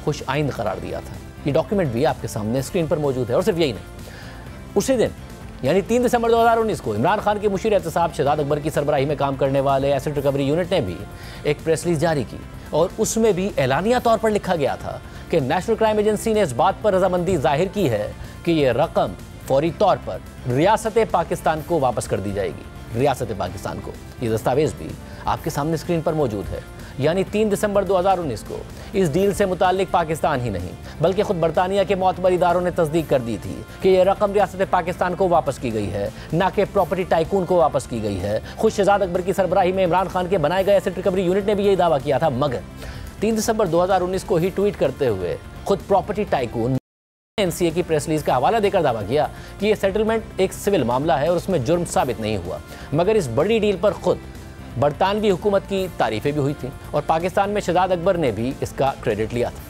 खुश आइंद करार दिया था। ये डॉक्यूमेंट भी आपके सामने स्क्रीन पर मौजूद है। और सिर्फ यही नहीं, उसी दिन यानी 3 दिसंबर 2019 को इमरान खान के मुशीर एहतसाब शहजाद अकबर की सरबराही में काम करने वाले एसेट रिकवरी यूनिट ने भी एक प्रेस रिलीज जारी की और उसमें भी एलानिया तौर पर लिखा गया था कि नेशनल क्राइम एजेंसी ने इस बात पर रजामंदी जाहिर की है कि ये रकम फौरी तौर पर रियासत पाकिस्तान को वापस कर दी जाएगी। रियासत पाकिस्तान को ये दस्तावेज भी आपके सामने स्क्रीन पर मौजूद है। यानी 3 दिसंबर 2019 को इस डील से मुताल्लिक पाकिस्तान ही नहीं बल्कि खुद बरतानिया के मोतबर इदारों ने तस्दीक कर दी थी कि यह रकम रियासत पाकिस्तान को वापस की गई है, ना कि प्रॉपर्टी टाइकून को वापस की गई है। खुद शहजाद अकबर की सरबराही में इमरान खान के बनाए गए एसेट रिकवरी यूनिट ने भी यही दावा किया था। मगर 3 दिसंबर 2019 को ही ट्वीट करते हुए खुद प्रॉपर्टी टाइकून एनसीए की प्रेस रिलीज का हवाला देकर दावा किया कि यह सेटलमेंट एक सिविल मामला है और उसमें जुर्म साबित नहीं हुआ। मगर इस बड़ी डील पर खुद बरतानवी हुकूमत की तारीफें भी हुई थी और पाकिस्तान में शहजाद अकबर ने भी इसका क्रेडिट लिया था।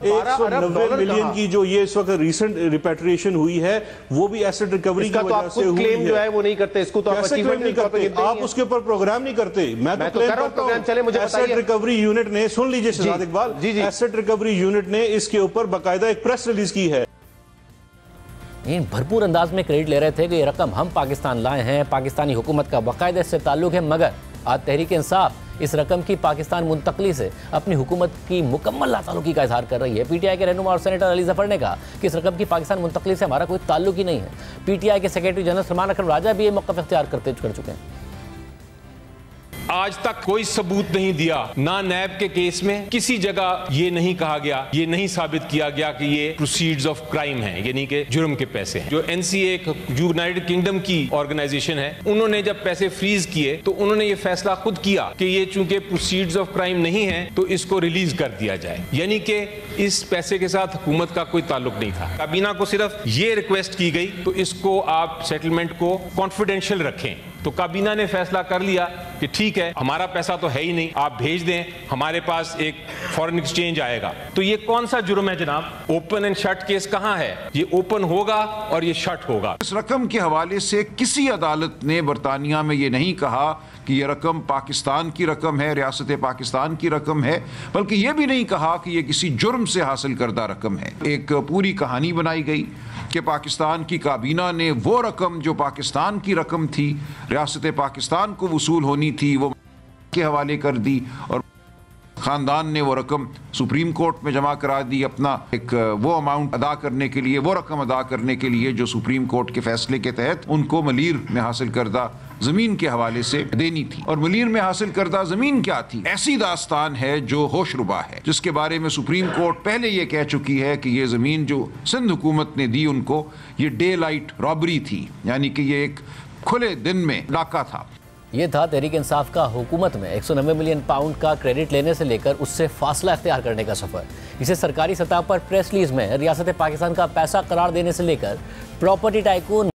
190 मिलियन की जो ये इस वक्त रिसेंट रिपेट्रिएशन हुई है वो भी एसेट रिकवरी की वजह से हुई क्लेम जो है वो नहीं करते, इसको तो आप क्लेम नहीं करते, आप उसके ऊपर प्रोग्राम नहीं करते। मैं तो क्लेम करता हूं। चले मुझे एसेट रिकवरी यूनिट ने, सुन लीजिए Shahzad Iqbal, asset recovery unit ने इसके ऊपर बाकायदा एक प्रेस रिलीज की है। भरपूर अंदाज में क्रेडिट ले रहे थे कि ये रकम हम पाकिस्तान लाए हैं, पाकिस्तानी हुकूमत का बाकायदा इससे ताल्लुक है। मगर आज तहरीक इंसाफ इस रकम की पाकिस्तान मुंतकली से अपनी हुकूमत की मुकम्मल लाताल्लुकी का इजहार कर रही है। पीटीआई के रहनुमा और सेनेटर अली जफर ने कहा कि इस रकम की पाकिस्तान मुंतकली से हमारा कोई ताल्लुक ही नहीं है। पीटीआई के सेक्रेटरी जनरल सलमान अकरम राजा भी ये मौक़िफ़ इख्तियार कर चुके हैं। आज तक कोई सबूत नहीं दिया, ना नैब के केस में किसी जगह ये नहीं कहा गया, ये नहीं साबित किया गया कि ये प्रोसीड्स ऑफ क्राइम हैं, यानी कि जुर्म के पैसे हैं। जो एनसीए एक यूनाइटेड किंगडम की ऑर्गेनाइजेशन है, उन्होंने जब पैसे फ्रीज किए तो उन्होंने ये फैसला खुद किया कि ये चूंकि प्रोसीड्स ऑफ क्राइम नहीं है तो इसको रिलीज कर दिया जाए, यानी कि इस पैसे के साथ हुकूमत का कोई ताल्लुक नहीं था। काबीना को सिर्फ ये रिक्वेस्ट की गई तो इसको आप सेटलमेंट को कॉन्फिडेंशियल रखें, तो काबीना ने फैसला कर लिया कि ठीक है हमारा पैसा तो है ही नहीं, आप भेज दें, हमारे पास एक फॉरेन एक्सचेंज आएगा। तो ये कौन सा जुर्म है जनाब? ओपन एंड शट केस कहां है? ये ओपन होगा और ये शट होगा। इस रकम के हवाले से किसी अदालत ने बरतानिया में ये नहीं कहा कि ये रकम पाकिस्तान की रकम है, रियासत पाकिस्तान की रकम है, बल्कि ये भी नहीं कहा कि ये किसी जुर्म से हासिल करदा रकम है। एक पूरी कहानी बनाई गई कि पाकिस्तान की काबीना ने वो रकम जो पाकिस्तान की रकम थी, रियासत पाकिस्तान को वसूल होनी थी, वो के हवाले कर दी और खानदान ने वो रकम सुप्रीम कोर्ट में जमा करा दी अपना एक वो अमाउंट अदा करने के लिए, वो रकम अदा करने के लिए जो सुप्रीम कोर्ट के फैसले के तहत उनको मलीर में हासिल करदा जमीन के हवाले से देनी थी। और मलीर में हासिल करदा जमीन क्या थी? ऐसी दास्तान है जो होशरुबा है, जिसके बारे में सुप्रीम कोर्ट पहले ये कह चुकी है कि ये जमीन जो सिंध हुकूमत ने दी उनको, ये डे लाइट रॉबरी थी, यानी कि ये एक खुले दिन में डाका था। ये था तहरीक इंसाफ का हुकूमत में 190 मिलियन पाउंड का क्रेडिट लेने से लेकर उससे फासला इख्तियार करने का सफर। इसे सरकारी सतह पर प्रेस रिलीज में रियासत पाकिस्तान का पैसा करार देने से लेकर प्रॉपर्टी टाइकून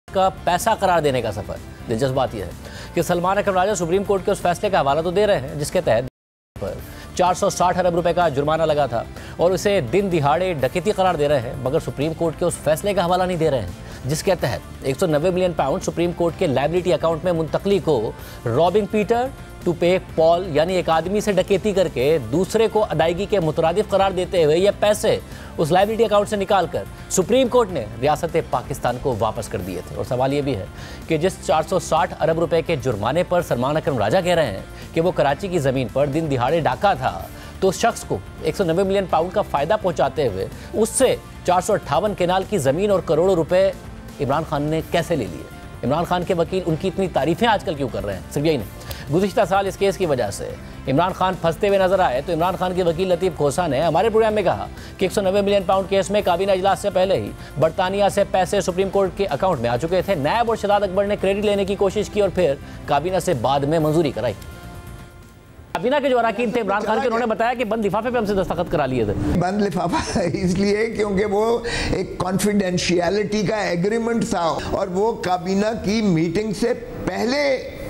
का पैसा करार देने का सफर। दिलचस्प बात यह है कि सलमान अकरम राजा सुप्रीम कोर्ट के उस फैसले का हवाला तो दे रहे हैं जिसके तहत पर 460 अरब रुपए का जुर्माना लगा था और उसे दिन दिहाड़े डकैती करार दे रहे हैं, मगर सुप्रीम कोर्ट के उस फैसले का हवाला नहीं दे रहे हैं जिसके तहत 190 मिलियन पाउंड सुप्रीम कोर्ट के लायबिलिटी अकाउंट में मुंतकली को रॉबिंग पीटर टू पे पॉल, यानी एक आदमी से डकैती करके दूसरे को अदायगी के मुतरादिफ करार देते हुए ये पैसे उस लायबिलिटी अकाउंट से निकालकर सुप्रीम कोर्ट ने रियासत पाकिस्तान को वापस कर दिए थे। और सवाल ये भी है कि जिस 460 अरब रुपए के जुर्माने पर सलमान अकरम राजा कह रहे हैं कि वो कराची की ज़मीन पर दिन दिहाड़े डाका था, तो उस शख्स को 190 मिलियन पाउंड का फ़ायदा पहुंचाते हुए उससे 458 केनाल की ज़मीन और करोड़ों रुपए इमरान खान ने कैसे ले लिए? इमरान खान के वकील उनकी इतनी तारीफें आजकल क्यों कर रहे हैं? सिर्फ यही नहीं, गुज़िश्ता साल इस केस की वजह से इमरान खान फंसते हुए नजर आए तो इमरान खान के वकील लतीफ़ खोसा ने हमारे प्रोग्राम में कहा कि 190 मिलियन पाउंड केस में काबीना इजलास से पहले ही बरतानिया से पैसे सुप्रीम कोर्ट के अकाउंट में आ चुके थे। नायब और शहजाद अकबर ने क्रेडिट लेने की कोशिश की और फिर काबीना से बाद में मंजूरी कराई। काबीना के जो अरकान थे इमरान खान के, उन्होंने बताया कि बंद लिफाफे पे हमसे दस्तखत करा लिए थे। बंद लिफाफा इसलिए क्योंकि वो एक कॉन्फिडेंशियलिटी का एग्रीमेंट था और वो काबीना की मीटिंग से पहले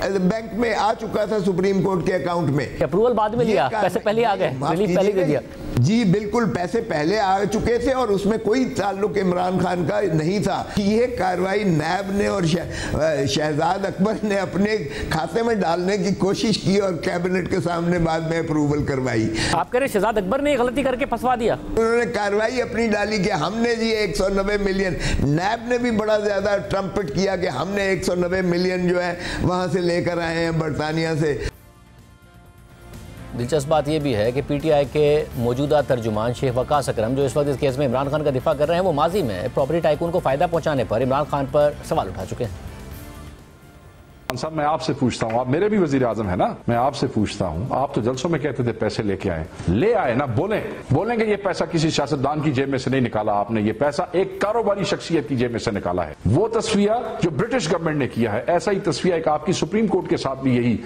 बैंक में आ चुका था सुप्रीम कोर्ट के अकाउंट में। अप्रूवल बाद में लिया, पैसे पहले आ गए, रिलीफ पहले दे दिया। जी बिल्कुल, पैसे पहले आ चुके थे और उसमें कोई ताल्लुक इमरान खान का नहीं था। ये कार्रवाई नैब ने और शहजाद अकबर ने अपने खाते में डालने की कोशिश की और कैबिनेट के सामने बाद में अप्रूवल करवाई। आप कह रहे शहजाद अकबर ने गलती करके फंसवा दिया? उन्होंने कार्रवाई अपनी डाली कि हमने जी 190 मिलियन, नैब ने भी बड़ा ज्यादा ट्रम्पेट किया कि हमने 190 मिलियन जो है वहां से लेकर आए हैं बरतानिया से। दिलचस्प बात यह भी है कि पीटीआई के मौजूदा तर्जुमान शेख वकास अकरम जो इस वक्त इस केस में इमरान खान का दिफा कर रहे हैं, वो माजी में प्रॉपर्टी टाइकून को फायदा पहुंचाने पर इमरान खान पर सवाल उठा चुके हैं। साहब मैं आपसे पूछता हूं, आप मेरे भी वजीर आजम है ना, मैं आपसे पूछता हूं, आप तो जलसों में कहते थे पैसे लेके आए, ले आए ना, बोलें कि ये पैसा किसी सियासतदान की जेब में से नहीं निकाला आपने, ये पैसा एक कारोबारी शख्सियत की जेब में से निकाला है। वो तस्वीर जो ब्रिटिश गवर्नमेंट ने किया है, ऐसा ही तस्वीर एक आपकी सुप्रीम कोर्ट के साथ भी यही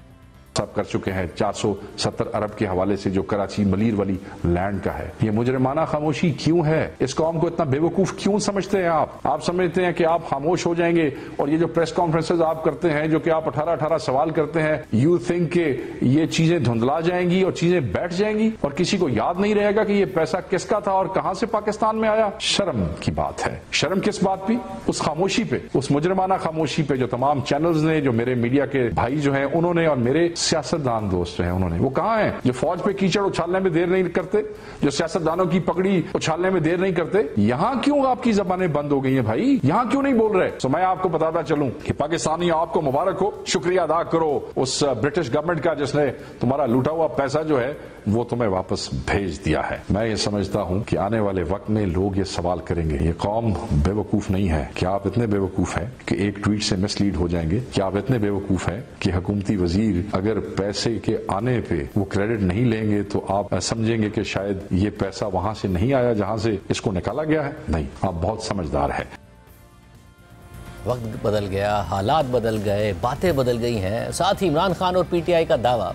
सब कर चुके हैं 470 अरब के हवाले से जो कराची मलीर वाली लैंड का है। ये मुजरिमाना खामोशी क्यों है? इस कौम को इतना बेवकूफ क्यों समझते हैं आप समझते हैं कि आप खामोश हो जाएंगे और ये जो प्रेस कॉन्फ्रेंसेज आप करते हैं, जो कि आप 18 सवाल करते हैं, यू थिंक के ये चीजें धुंधला जाएंगी और चीजें बैठ जाएंगी और किसी को याद नहीं रहेगा कि ये पैसा किसका था और कहां से पाकिस्तान में आया। शर्म की बात है। शर्म किस बात की? उस खामोशी पे, उस मुजरिमाना खामोशी पे जो तमाम चैनल्स ने, जो मेरे मीडिया के भाई जो हैं उन्होंने और मेरे सियासतदान दोस्त हैं उन्होंने, वो कहां हैं जो फौज पे कीचड़ उछालने में देर नहीं करते, जो सियासतदानों की पगड़ी उछालने में देर नहीं करते? यहां क्यों आपकी जबानें बंद हो गई हैं भाई? यहां क्यों नहीं बोल रहे? तो मैं आपको बताता चलूं कि पाकिस्तानी आपको मुबारक हो, शुक्रिया अदा करो उस ब्रिटिश गवर्नमेंट का जिसने तुम्हारा लूटा हुआ पैसा जो है वो तुम्हें वापस भेज दिया है। मैं ये समझता हूं कि आने वाले वक्त में लोग ये सवाल करेंगे, ये कौम बेवकूफ नहीं है। क्या आप इतने बेवकूफ हैं कि एक ट्वीट से मिसलीड हो जाएंगे? क्या आप इतने बेवकूफ हैं कि हुकूमती वजीर अगर पैसे के आने पे वो क्रेडिट नहीं लेंगे तो आप समझेंगे कि शायद ये पैसा वहां से नहीं आया जहां से इसको निकाला गया है? नहीं, आप बहुत समझदार है। वक्त बदल गया, हालात बदल गए, बातें बदल गई हैं। साथ ही इमरान खान और पीटीआई का दावा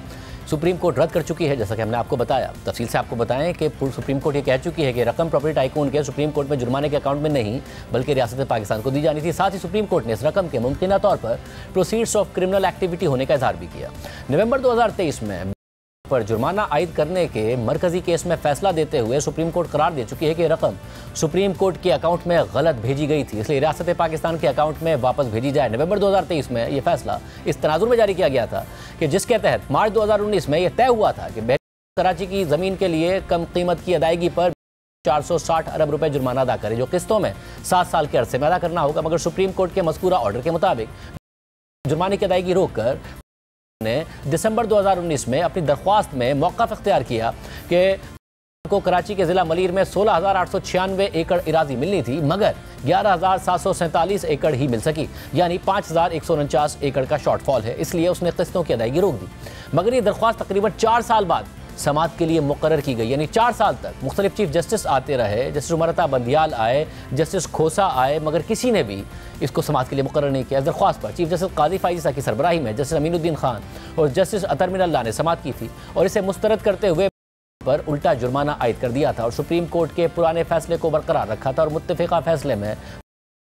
सुप्रीम कोर्ट रद्द कर चुकी है। जैसा कि हमने आपको बताया, तफसील से आपको बताएं कि सुप्रीम कोर्ट ये कह चुकी है कि रकम प्रॉपर्टी टाइकून के सुप्रीम कोर्ट में जुर्माने के अकाउंट में नहीं बल्कि रियासत पाकिस्तान को दी जानी थी। साथ ही सुप्रीम कोर्ट ने इस रकम के मुमकिन तौर पर प्रोसीड्स ऑफ क्रिमिनल एक्टिविटी होने का इजहार भी किया। नवंबर 2023 में पर जुर्माना आयद करने के मरकजी केस में फैसला देते हुए सुप्रीम कोर्ट करार दे चुकी है कि रकम सुप्रीम कोर्ट के अकाउंट में गलत भेजी गई थी, इसलिए रियासत पाकिस्तान के अकाउंट में वापस भेजी जाए। नवंबर 2023 में यह फैसला इस तनाजुर में जारी किया गया था कि जिसके तहत मार्च 2019 में यह तय हुआ था कि कराची की जमीन के लिए कम कीमत की अदायगी पर 460 अरब रुपए जुर्माना अदा करे, जो किस्तों में 7 साल के अरसे में अदा करना होगा। मगर सुप्रीम कोर्ट के मज़कूरा ऑर्डर के मुताबिक जुर्माने की अदायगी रोककर ने दिसंबर 2019 में अपनी दरख्वास्त में मौक़िफ़ इख्तियार किया कि को कराची के ज़िला मलीर में 16,896 एकड़ इरादी मिलनी थी, मगर 11,747 एकड़ ही मिल सकी, यानी 5,149 एकड़ का शॉर्टफॉल है। इसलिए उसने किस्तों की अदायगी रोक दी। मगर ये दरख्वास्त तकरीबन 4 साल बाद समाअत के लिए मुकर्रर की गई, यानी 4 साल तक मुख्तलिफ चीफ जस्टिस आते रहे, जस्टिस उमरता बंदियाल आए, जस्टिस खोसा आए, मगर किसी ने भी इसको समाअत के लिए मुकर्रर नहीं किया। इस दरख्वास्त पर चीफ जस्टिस काजी फाइज़ा की सरबराही में जस्टिस अमीनुद्दीन खान और जस्टिस अतर मिनल्लाह ने समाअत की थी और इसे मुस्तरद करते हुए पर उल्टा जुर्माना आयद कर दिया था और सुप्रीम कोर्ट के पुराने फैसले को बरकरार रखा था। और मुत्तफ़िका फैसले में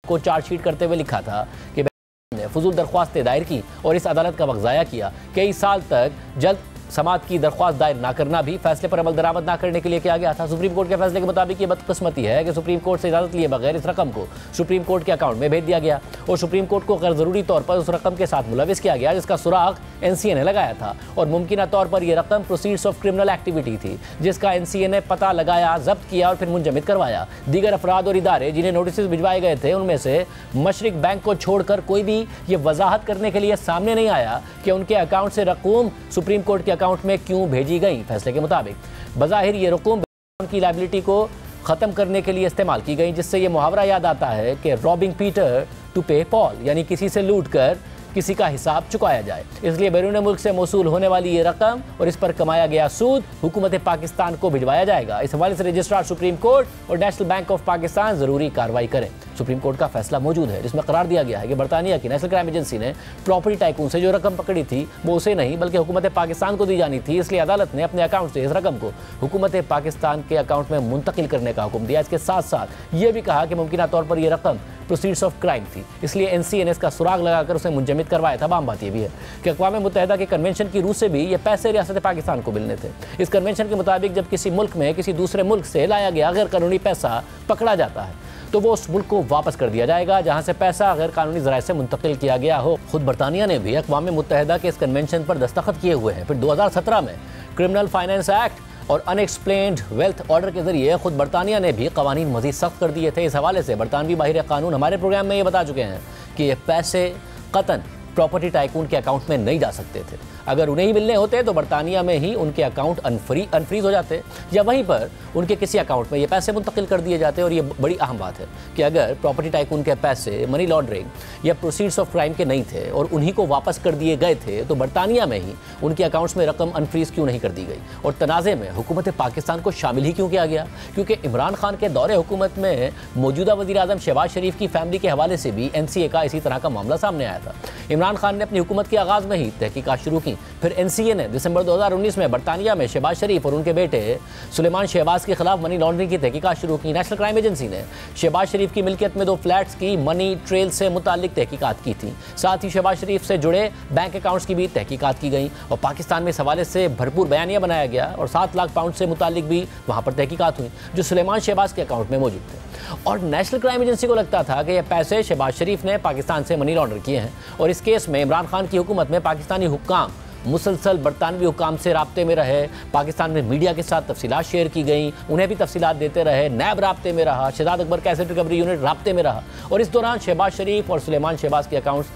को चार्जशीट करते हुए लिखा था कि ने फजूल दरख्वास्तें दायर की और इस अदालत का वक्त ज़ाया किया। कई साल तक जल्द समाअत की दरख्वास्त दायर ना करना भी फैसले पर अमल दरामद ना करने के लिए किया गया था। सुप्रीम कोर्ट के फैसले के मुताबिक ये बदकिस्मती है कि सुप्रीम कोर्ट से इजाज़त लिए बगैर इस रकम को सुप्रीम कोर्ट के अकाउंट में भेज दिया गया और सुप्रीम कोर्ट को गैर ज़रूरी तौर पर उस रकम के साथ मुलविस किया गया जिसका सुराग NCA ने लगाया था और मुमकिन तौर पर यह रकम प्रोसीड्स ऑफ क्रिमिनल एक्टिविटी थी, जिसका NCA ने पता लगाया, जब्त किया और फिर मुंजमद करवाया। दीगर अफराद और इदारे जिन्हें नोटिस भिजवाए गए थे, उनमें से मशरिक बैंक को छोड़कर कोई भी ये वजाहत करने के लिए सामने नहीं आया कि उनके अकाउंट से रकूम सुप्रीम कोर्ट के अकाउंट में क्यों भेजी गई। फैसले के मुताबिक बज़ाहिर ये रकूम की लायबिलिटी को ख़त्म करने के लिए इस्तेमाल की गई, जिससे ये मुहावरा याद आता है कि रॉबिंग पीटर टू पे पॉल, यानी किसी से लूट कर किसी का हिसाब चुकाया जाए। इसलिए बैरून मुल्क से मौसूल होने वाली ये रकम और इस पर कमाया गया सूद हुकूमत पाकिस्तान को भिजवाया जाएगा। इस हवाले से रजिस्ट्रार सुप्रीम कोर्ट और नेशनल बैंक ऑफ पाकिस्तान ज़रूरी कार्रवाई करें। सुप्रीम कोर्ट का फैसला मौजूद है जिसमें करार दिया गया है कि बरतानिया की नेशनल क्राइम एजेंसी ने प्रॉपर्टी टाइकून से जो रकम पकड़ी थी वो उसे नहीं बल्कि हुकूमत पाकिस्तान को दी जानी थी। इसलिए अदालत ने अपने अकाउंट से इस रकम को हुकूमत पाकिस्तान के अकाउंट में मुंतकिल करने का हुक्म दिया। इसके साथ साथ ये भी कहा कि मुमकिन तौर पर यह रकम प्रोसीड्स ऑफ क्राइम थी, इसलिए NCA ने इसका सुराग लगाकर उसे मुंजमद करवाया था। आम बात यह भी है कि अक़वाम मुत्तहिदा के कन्वेंशन की रूह से भी ये पैसे रियासत पाकिस्तान को मिलने थे। इस कन्वेंशन के मुताबिक जब किसी मुल्क में किसी दूसरे मुल्क से लाया गया गैर कानूनी पैसा पकड़ा जाता है तो वो उस मुल्क को वापस कर दिया जाएगा जहाँ से पैसा गैर कानूनी ज़राए से मुंतकिल किया गया हो। खुद बरतानिया ने भी अक़वाम मुत्तहिदा के इस कन्वेंशन पर दस्तखत किए हुए हैं। फिर 2017 में क्रिमिनल फाइनेंस एक्ट और अनएक्सप्लेन्ड वेल्थ ऑर्डर के जरिए खुद बरतानिया ने भी कवानीन मज़ीद सख्त कर दिए थे। इस हवाले से बरतानवी माहिर कानून हमारे प्रोग्राम में ये बता चुके हैं कि ये पैसे कतन प्रॉपर्टी टाइकून के अकाउंट में नहीं जा सकते थे। अगर उन्हें ही मिलने होते तो बरतानिया में ही उनके अकाउंट अनफ्रीज हो जाते या वहीं पर उनके किसी अकाउंट में ये पैसे मुंतकिल कर दिए जाते। और ये बड़ी अहम बात है कि अगर प्रॉपर्टी टाइकून के पैसे मनी लॉन्ड्रिंग या प्रोसीड्स ऑफ क्राइम के नहीं थे और उन्हीं को वापस कर दिए गए थे तो बरतानिया में ही उनके अकाउंट्स में रकम अनफ्रीज क्यों नहीं कर दी गई और तनाज़े में हुकूमत पाकिस्तान को शामिल ही क्यों किया गया? क्योंकि इमरान खान के दौरे हुकूमत में मौजूदा वज़ीर आज़म शहबाज शरीफ की फैमिली के हवाले से भी NCA का इसी तरह का मामला सामने आया था। इमरान खान ने अपनी हुकूमत के आगाज़ में ही तहकीकात शुरू की। फिर NCA ने दिसंबर 2019 में बरतानिया में शहबाज शरीफ और उनके बेटे सुलेमान शहबाज के खिलाफ मनी लॉन्ड्रिंग की तहकीकात शुरू की। नेशनल क्राइम एजेंसी ने शहबाज शरीफ की मिल्कियत में 2 फ्लैट्स की मनी ट्रेल से मुतालिक तहकीकात की थी। साथ ही शहबाज शरीफ से जुड़े बैंक अकाउंट्स की भी तहकीकात की गई और पाकिस्तान में इस हवाले से भरपूर बयानिया बनाया गया और 7 लाख पाउंड से मुतालिक भी वहाँ पर तहकीकात हुई जो सुलेमान शहबाज के अकाउंट में मौजूद थे। और नेशनल क्राइम एजेंसी को लगता था कि यह पैसे शहबाज शरीफ ने पाकिस्तान से मनी लॉन्डर किए हैं और इस केस में इमरान खान की हुकूमत में पाकिस्तानी हुक्काम मुसलसल बरतानवी हुक्काम से राब्ते में रहे। पाकिस्तान में मीडिया के साथ तफसीलात शेयर की गई, उन्हें भी तफसीलात देते रहे। नैब राब्ते में रहा, Shahzad Akbar asset recovery unit राब्ते में रहा और इस दौरान शहबाज शरीफ और सुलेमान शहबाज के अकाउंट्स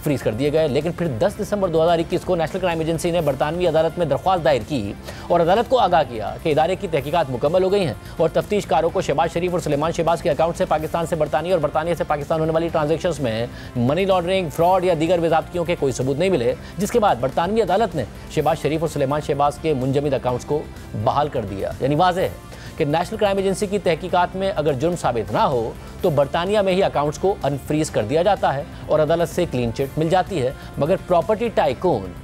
फ्रीज कर दिए गए। लेकिन फिर 10 दिसंबर 2021 को नेशनल क्राइम एजेंसी ने बरतानवी अदालत में दरख्वास्त दायर की और अदालत को आगाह किया कि इदारे की तहकीकात मुकम्मल हो गई हैं और तफ्तीशकारों को शहबाज शरीफ और सुलेमान शहबाज के अकाउंट से पाकिस्तान से बरतानिया और बरतानिया से पाकिस्तान होने वाली ट्रांजेक्शंस में मनी लॉन्ड्रिंग, फ्रॉड या दीगर बेज़ाब्तियों के कोई सबूत नहीं मिले, जिसके बाद बरतानवी अदालत ने शहबाज शरीफ और सुलेमान शहबाज के मुंजमद अकाउंट्स को बहाल कर दिया। यानी वाज़ेह है कि नेशनल क्राइम एजेंसी की तहकीकात में अगर जुर्म साबित ना हो तो बरतानिया में ही अकाउंट्स को अनफ्रीज कर दिया जाता है और अदालत से क्लीन चिट मिल जाती है। मगर प्रॉपर्टी टाइकून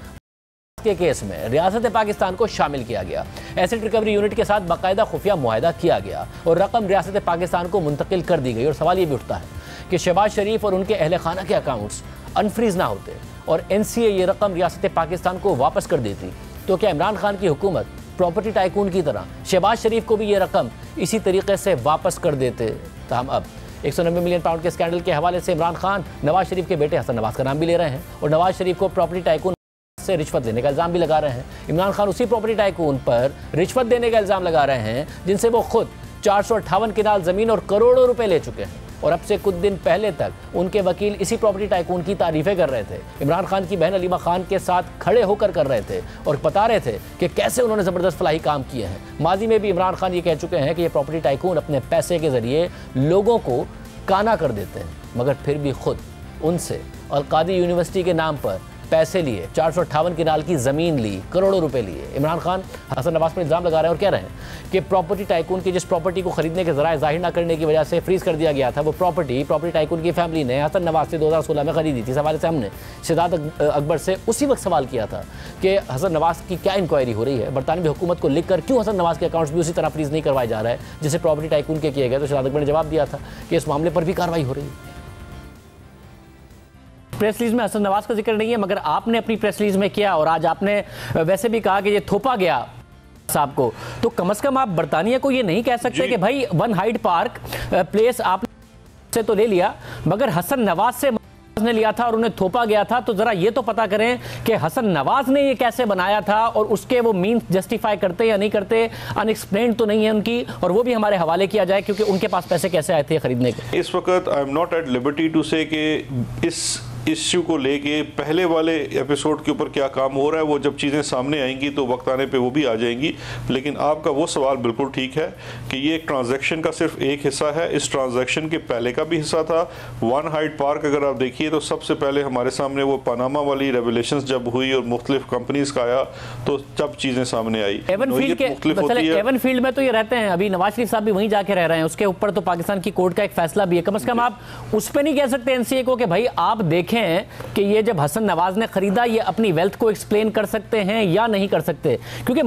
के केस में रियासत पाकिस्तान को शामिल किया गया। एसेट रिकवरी यूनिट के साथ बाकायदा खुफिया मुआहदा किया गया और रकम रियासत पाकिस्तान को मुंतकिल कर दी गई। और सवाल ये भी उठता है कि शहबाज शरीफ और उनके अहल खाना के अकाउंट्स अनफ्रीज ना होते और NCA ये रकम रियासत पाकिस्तान को वापस कर देती, तो क्या इमरान खान की हुकूमत प्रॉपर्टी टाइकून की तरह शहबाज शरीफ को भी ये रकम इसी तरीके से वापस कर देते? ताहम अब 190 मिलियन पाउंड के स्कैंडल के हवाले से इमरान खान नवाज शरीफ के बेटे हसन नवाज का नाम भी ले रहे हैं और नवाज शरीफ को प्रॉपर्टी टाइकून से रिश्वत लेने का इल्ज़ाम भी लगा रहे हैं। इमरान खान उसी प्रॉपर्टी टाइकून पर रिश्वत देने का इल्ज़ाम लगा रहे हैं जिनसे वो खुद 458 किनाल ज़मीन और करोड़ों रुपए ले चुके हैं। और अब से कुछ दिन पहले तक उनके वकील इसी प्रॉपर्टी टाइकून की तारीफें कर रहे थे, इमरान खान की बहन अलीमा खान के साथ खड़े होकर कर रहे थे और बता रहे थे कि कैसे उन्होंने ज़बरदस्त फलाही काम किए हैं। माजी में भी इमरान खान ये कह चुके हैं कि ये प्रॉपर्टी टाइकून अपने पैसे के ज़रिए लोगों को काना कर देते हैं, मगर फिर भी खुद उनसे अलकादी यूनिवर्सिटी के नाम पर पैसे लिए, 458 किनाल की ज़मीन ली, करोड़ों रुपए लिए। इमरान खान हसन नवाज पर इल्ज़ाम लगा रहे हैं और कह रहे हैं कि प्रॉपर्टी टाइकून की जिस प्रॉपर्टी को खरीदने के ज़राए ज़ाहिर ना करने की वजह से फ्रीज़ कर दिया गया था, वो प्रॉपर्टी टाइकून की फैमिली ने हसन नवाज से 2016 में खरीदी थी। इस हवाले से हमने शहजाद अकबर से उसी वक्त सवाल किया था कि हसन नवाज की क्या इंक्वायरी हो रही है, बरतानवी हुकूमत को लिख कर क्यों हसन नवाज के अकाउंट्स भी उसी तरह फ्रीज़ नहीं करवाया जा रहा है जिसे प्रॉपर्टी टाइकून के किए गए। तो शहजाद अकबर ने जवाब दिया था कि इस मामले पर भी कार्रवाई हो रही है। प्रेस रिलीज में हसन नवाज का जिक्र नहीं है, मगर आपने अपनी प्रेस रिलीज में किया और आज आपने वैसे भी कहा कि ये थोपा गया साहब को, तो कम से कम आप बरतानिया को ये नहीं कह सकते कि भाई वन हाइड पार्क प्लेस आपने तो ले लिया, मगर हसन नवाज से ने लिया था और उन्हें थोपा गया था। तो जरा ये तो पता करें कि हसन नवाज ने ये कैसे बनाया था और उसके वो मीन्स जस्टिफाई करते या नहीं करते, अनएक्सप्लेन्ड तो नहीं है उनकी, और वो भी हमारे हवाले किया जाए क्योंकि उनके पास पैसे कैसे आए थे खरीदने के। इस वक्त I am not at liberty to say कि इस इश्यू को लेके पहले वाले एपिसोड के ऊपर क्या काम हो रहा है, वो जब चीज़ें सामने आएंगी तो वक्त आने पे वो भी आ जाएंगी। लेकिन आपका वो सवाल बिल्कुल ठीक है कि ये एक ट्रांजैक्शन का सिर्फ एक हिस्सा है। इस ट्रांजैक्शन के पहले का भी हिस्सा था वन हाइड पार्क। अगर आप देखिए तो सबसे पहले हमारे सामने वो पनामा वाली रेवलेशंस जब हुई और मुख्तलिफ कंपनीज का आया तो जब चीज़ें सामने आई। एवन फील्ड में तो ये रहते हैं, अभी नवाज शरीफ साहब भी वहीं जाके रह रहे हैं, उसके ऊपर तो पाकिस्तान की कोर्ट का एक फैसला भी है। कम से कम आप उस पर नहीं कह सकते NCA को कि भाई आप देखें कि ये जब हसन नवाज ने खरीदा ये अपनी वेल्थ को एक्सप्लेन कर सकते हैं या नहीं कर सकते, क्योंकि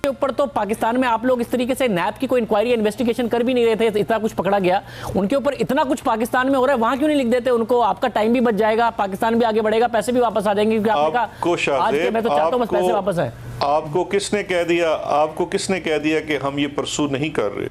के ऊपर तो पाकिस्तान में आप लोग इस तरीके से नैब की कोई इंक्वायरी इन्वेस्टिगेशन कर भी नहीं रहे थे, इतना कुछ पकड़ा गया उनके ऊपर, इतना कुछ पाकिस्तान में हो रहा है, वहां क्यों नहीं लिख देते उनको? आपका टाइम भी बच जाएगा, पाकिस्तान भी आगे बढ़ेगा, पैसे भी वापस आ जाएंगे, क्योंकि आपने आज के मैं तो चाहता हूं बस पैसे वापस आए। आपको किसने कह दिया कि हम ये परसू नहीं कर रहे?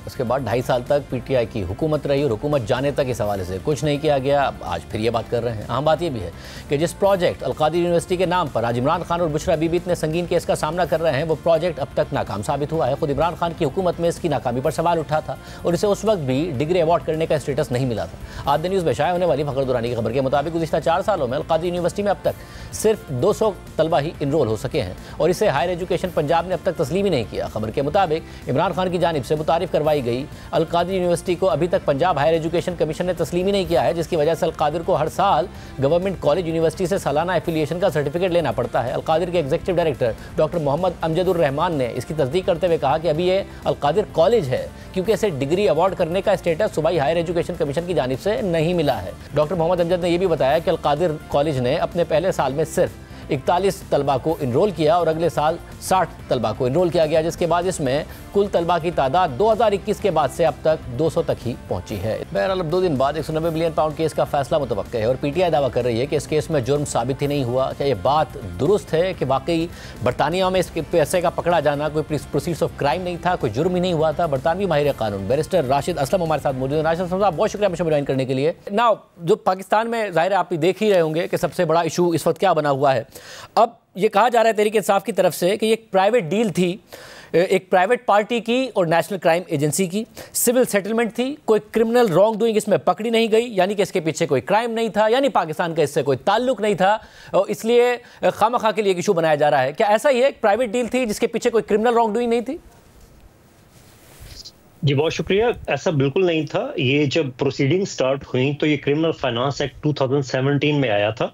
उसके बाद 2.5 साल तक PTI की हुकूमत रही और हुकूमत जाने तक इस हवाले से कुछ नहीं किया गया। आज फिर ये बात कर रहे हैं। अहम बात ये भी है कि जिस प्रोजेक्ट अलकादी यूनिवर्सिटी के नाम पर आज इमरान खान और बुशरा बीबी इतने संगीन केस का सामना कर रहे हैं, वो प्रोजेक्ट अब तक नाकाम साबित हुआ है। खुद इमरान खान की हुकूमत में इसकी नाकामी पर सवाल उठा था और इसे उस वक्त भी डिग्री अवार्ड करने का स्टेटस नहीं मिला था। आज न्यूज़ में शाया होने वाली फखर दुरानी की खबर के मुताबिक गुज़िश्ता 4 सालों में अलकादी यूनिवर्सिटी में अब तक सिर्फ 200 तलबा ही इनरोल हो सके हैं और इसे हायर एजुकेशन पंजाब ने अब तक तस्लीम ही नहीं किया। खबर के मुताबिक इमरान खान की जानिब से मुतारिफ करवाई गई अलकादिर यूनिवर्सिटी को अभी तक पंजाब हायर एजुकेशन कमीशन ने तस्लीम ही नहीं किया है, जिसकी वजह से अलकादिर को हर साल गवर्नमेंट कॉलेज यूनिवर्सिटी से सालाना एफिलिएशन का सर्टिफिकेट लेना पड़ता है। अलकादिर के executive director doctor Mohammad Amjadur Rahman ने इसकी तस्दीक करते हुए कहा कि अभी ये अलकादिर कॉलेज है क्योंकि इसे डिग्री अवार्ड करने का स्टेटस सूबाई हायर एजुकेशन कमीशन की जानिब से नहीं मिला है। डॉक्टर मोहम्मद अमजद ने यह भी बताया कि अलकादिर कॉलेज ने अपने पहले साल में सिर्फ 41 तलबा को इनरोल किया और अगले साल 60 तलबा को इनरोल किया गया, जिसके बाद इसमें कुल तलबा की तादाद 2021 के बाद से अब तक 200 तक ही पहुंची है। बहरहाल अब 2 दिन बाद 190 मिलियन पाउंड केस का फैसला मुतवक्के है और PTI दावा कर रही है कि इस केस में जुर्म साबित ही नहीं हुआ। क्या ये बात दुरुस्त है कि वाकई बरतानिया में इस पैसे का पकड़ा जाना कोई प्रोसीड्स ऑफ क्राइम नहीं था, कोई जुर्म ही नहीं हुआ था? बरतानवी माहिर कानून बैरिस्टर राशिद असलम हमारे साथ मौजूद है। राशिद असलम साहब, बहुत शुक्रिया मुझे ज्वाइन करने के लिए। नाउ जो पाकिस्तान में ज़ाहिर है आप देख ही रहे होंगे कि सबसे बड़ा इशू इस वक्त क्या बना हुआ है। अब ये कहा जा रहा है तहरीक इंसाफ की तरफ से कि ये एक प्राइवेट डील थी, एक प्राइवेट पार्टी की और नेशनल क्राइम एजेंसी की, सिविल सेटलमेंट थी, कोई क्रिमिनल रॉन्ग डूइंग इसमें पकड़ी नहीं गई, यानी कि इसके पीछे कोई क्राइम नहीं था, यानी पाकिस्तान का इससे कोई ताल्लुक नहीं था और इसलिए खामखा के लिए एक इशू बनाया जा रहा है। क्या ऐसा ही है, एक प्राइवेट डील थी जिसके पीछे कोई क्रिमिनल रॉन्ग डूइंग नहीं थी? जी बहुत शुक्रिया, ऐसा बिल्कुल नहीं था। ये जब प्रोसीडिंग स्टार्ट हुई तो ये क्रिमिनल फाइनेंस एक्ट 2017 में आया था,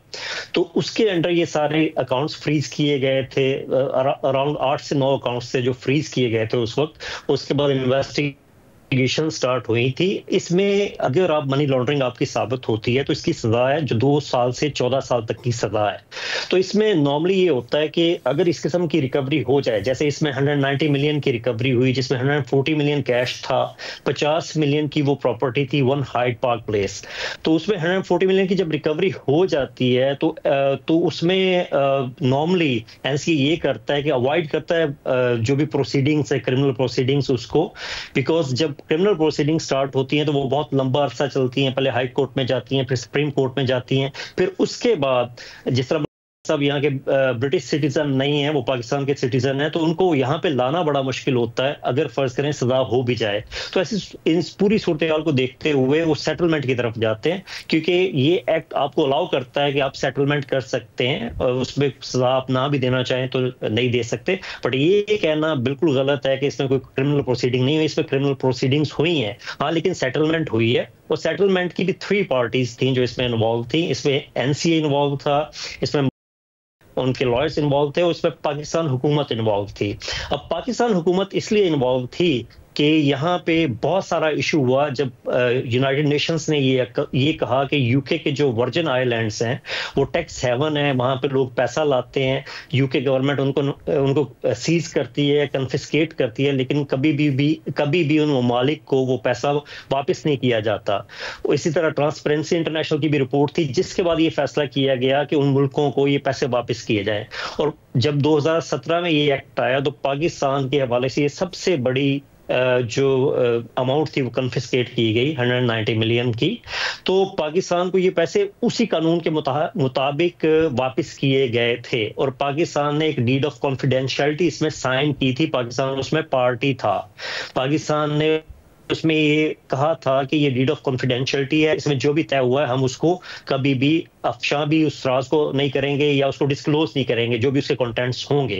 तो उसके अंडर ये सारे अकाउंट्स फ्रीज किए गए थे। अराउंड 8 से 9 अकाउंट्स थे जो फ्रीज किए गए थे उस वक्त। उसके बाद इन्वेस्टिगेशन इन्वेस्टिगेशन स्टार्ट हुई थी। इसमें अगर आप मनी लॉन्ड्रिंग आपकी साबित होती है तो इसकी सजा है जो 2 साल से 14 साल तक की सजा है। तो इसमें नॉर्मली ये होता है कि अगर इस किस्म की रिकवरी हो जाए, जैसे इसमें 190 मिलियन की रिकवरी हुई जिसमें 140 मिलियन कैश था, 50 मिलियन की वो प्रॉपर्टी थी 1 हाइड पार्क प्लेस, तो उसमें 140 मिलियन की जब रिकवरी हो जाती है तो उसमें नॉर्मली एनसीए ये करता है कि अवॉइड करता है जो भी प्रोसीडिंग्स है, क्रिमिनल प्रोसीडिंग्स उसको, बिकॉज जब क्रिमिनल प्रोसीडिंग स्टार्ट होती हैं तो वो बहुत लंबा अरसा चलती हैं, पहले हाई कोर्ट में जाती हैं, फिर सुप्रीम कोर्ट में जाती हैं, फिर उसके बाद जिस तरह सब यहाँ के ब्रिटिश सिटीजन नहीं है, वो पाकिस्तान के सिटीजन है, तो उनको यहाँ पे लाना बड़ा मुश्किल होता है अगर फर्ज करें सजा हो भी जाए। तो ऐसी इस पूरी सूरत हाल को देखते हुए वो सेटलमेंट की तरफ जाते हैं, क्योंकि ये एक्ट आपको अलाउ करता है कि आप सेटलमेंट कर सकते हैं और उसमें सजा आप ना भी देना चाहें तो नहीं दे सकते। बट ये कहना बिल्कुल गलत है कि इसमें कोई क्रिमिनल प्रोसीडिंग नहीं हुई, इसमें क्रिमिनल प्रोसीडिंग्स हुई हैं, हाँ, लेकिन सेटलमेंट हुई है। और सेटलमेंट की भी 3 पार्टीज थी जो इसमें इन्वॉल्व थी। इसमें एनसीए इन्वॉल्व था, इसमें उनके लॉयर्स इन्वॉल्व थे, उसमें पाकिस्तान हुकूमत इन्वॉल्व थी। अब पाकिस्तान हुकूमत इसलिए इन्वॉल्व थी कि यहाँ पे बहुत सारा इशू हुआ जब यूनाइटेड नेशंस ने ये कहा कि यूके के जो वर्जिन आइलैंड्स हैं वो टैक्स हेवन है, वहाँ पे लोग पैसा लाते हैं, यूके गवर्नमेंट उनको सीज करती है, कन्फिस्केट करती है, लेकिन कभी भी उन ममालिक को वो पैसा वापस नहीं किया जाता। इसी तरह ट्रांसपेरेंसी इंटरनेशनल की भी रिपोर्ट थी जिसके बाद ये फैसला किया गया कि उन मुल्कों को ये पैसे वापस किए जाएं। और जब 2017 में ये एक्ट आया तो पाकिस्तान के हवाले से ये सबसे बड़ी जो अमाउंट थी वो कन्फिस्केट की गई 190 मिलियन की। तो पाकिस्तान को ये पैसे उसी कानून के मुताबिक वापस किए गए थे और पाकिस्तान ने एक डीड ऑफ कॉन्फिडेंशियलिटी इसमें साइन की थी। पाकिस्तान उसमें पार्टी था, पाकिस्तान ने उसमें ये कहा था कि ये डीड ऑफ कॉन्फिडेंशियलिटी है, इसमें जो भी तय हुआ है हम उसको कभी भी अफशा भी उस राज को नहीं करेंगे या उसको डिस्क्लोज नहीं करेंगे, जो भी उसके कंटेंट्स होंगे।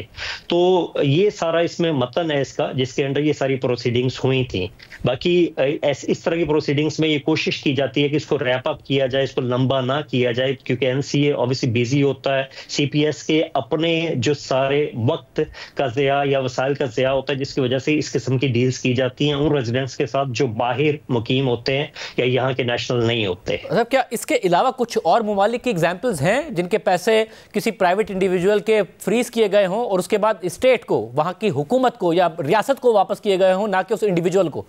तो ये सारा इसमें मतन है इसका, जिसके अंडर ये सारी प्रोसीडिंग्स हुई थी। बाकी इस तरह की प्रोसीडिंग्स में ये कोशिश की जाती है कि इसको रैप अप किया जाए, इसको लंबा ना किया जाए, क्योंकि एनसीए ऑब्वियसली बिजी होता है, सीपीएस के अपने जो सारे वक्त का ज़िया या वसाइल का ज़िया होता है, जिसकी वजह से इस किस्म की डील्स की जाती हैं उन रेजिडेंट्स के साथ जो बाहर मुकीम होते हैं या यहाँ के नेशनल नहीं होते। मतलब क्या इसके अलावा कुछ और ममालिक की एग्जाम्पल्स हैं जिनके पैसे किसी प्राइवेट इंडिविजुअल के फ्रीज किए गए हों और उसके बाद स्टेट को, वहां की हुकूमत को या रियासत को वापस किए गए हों, ना कि उस इंडिविजुअल को?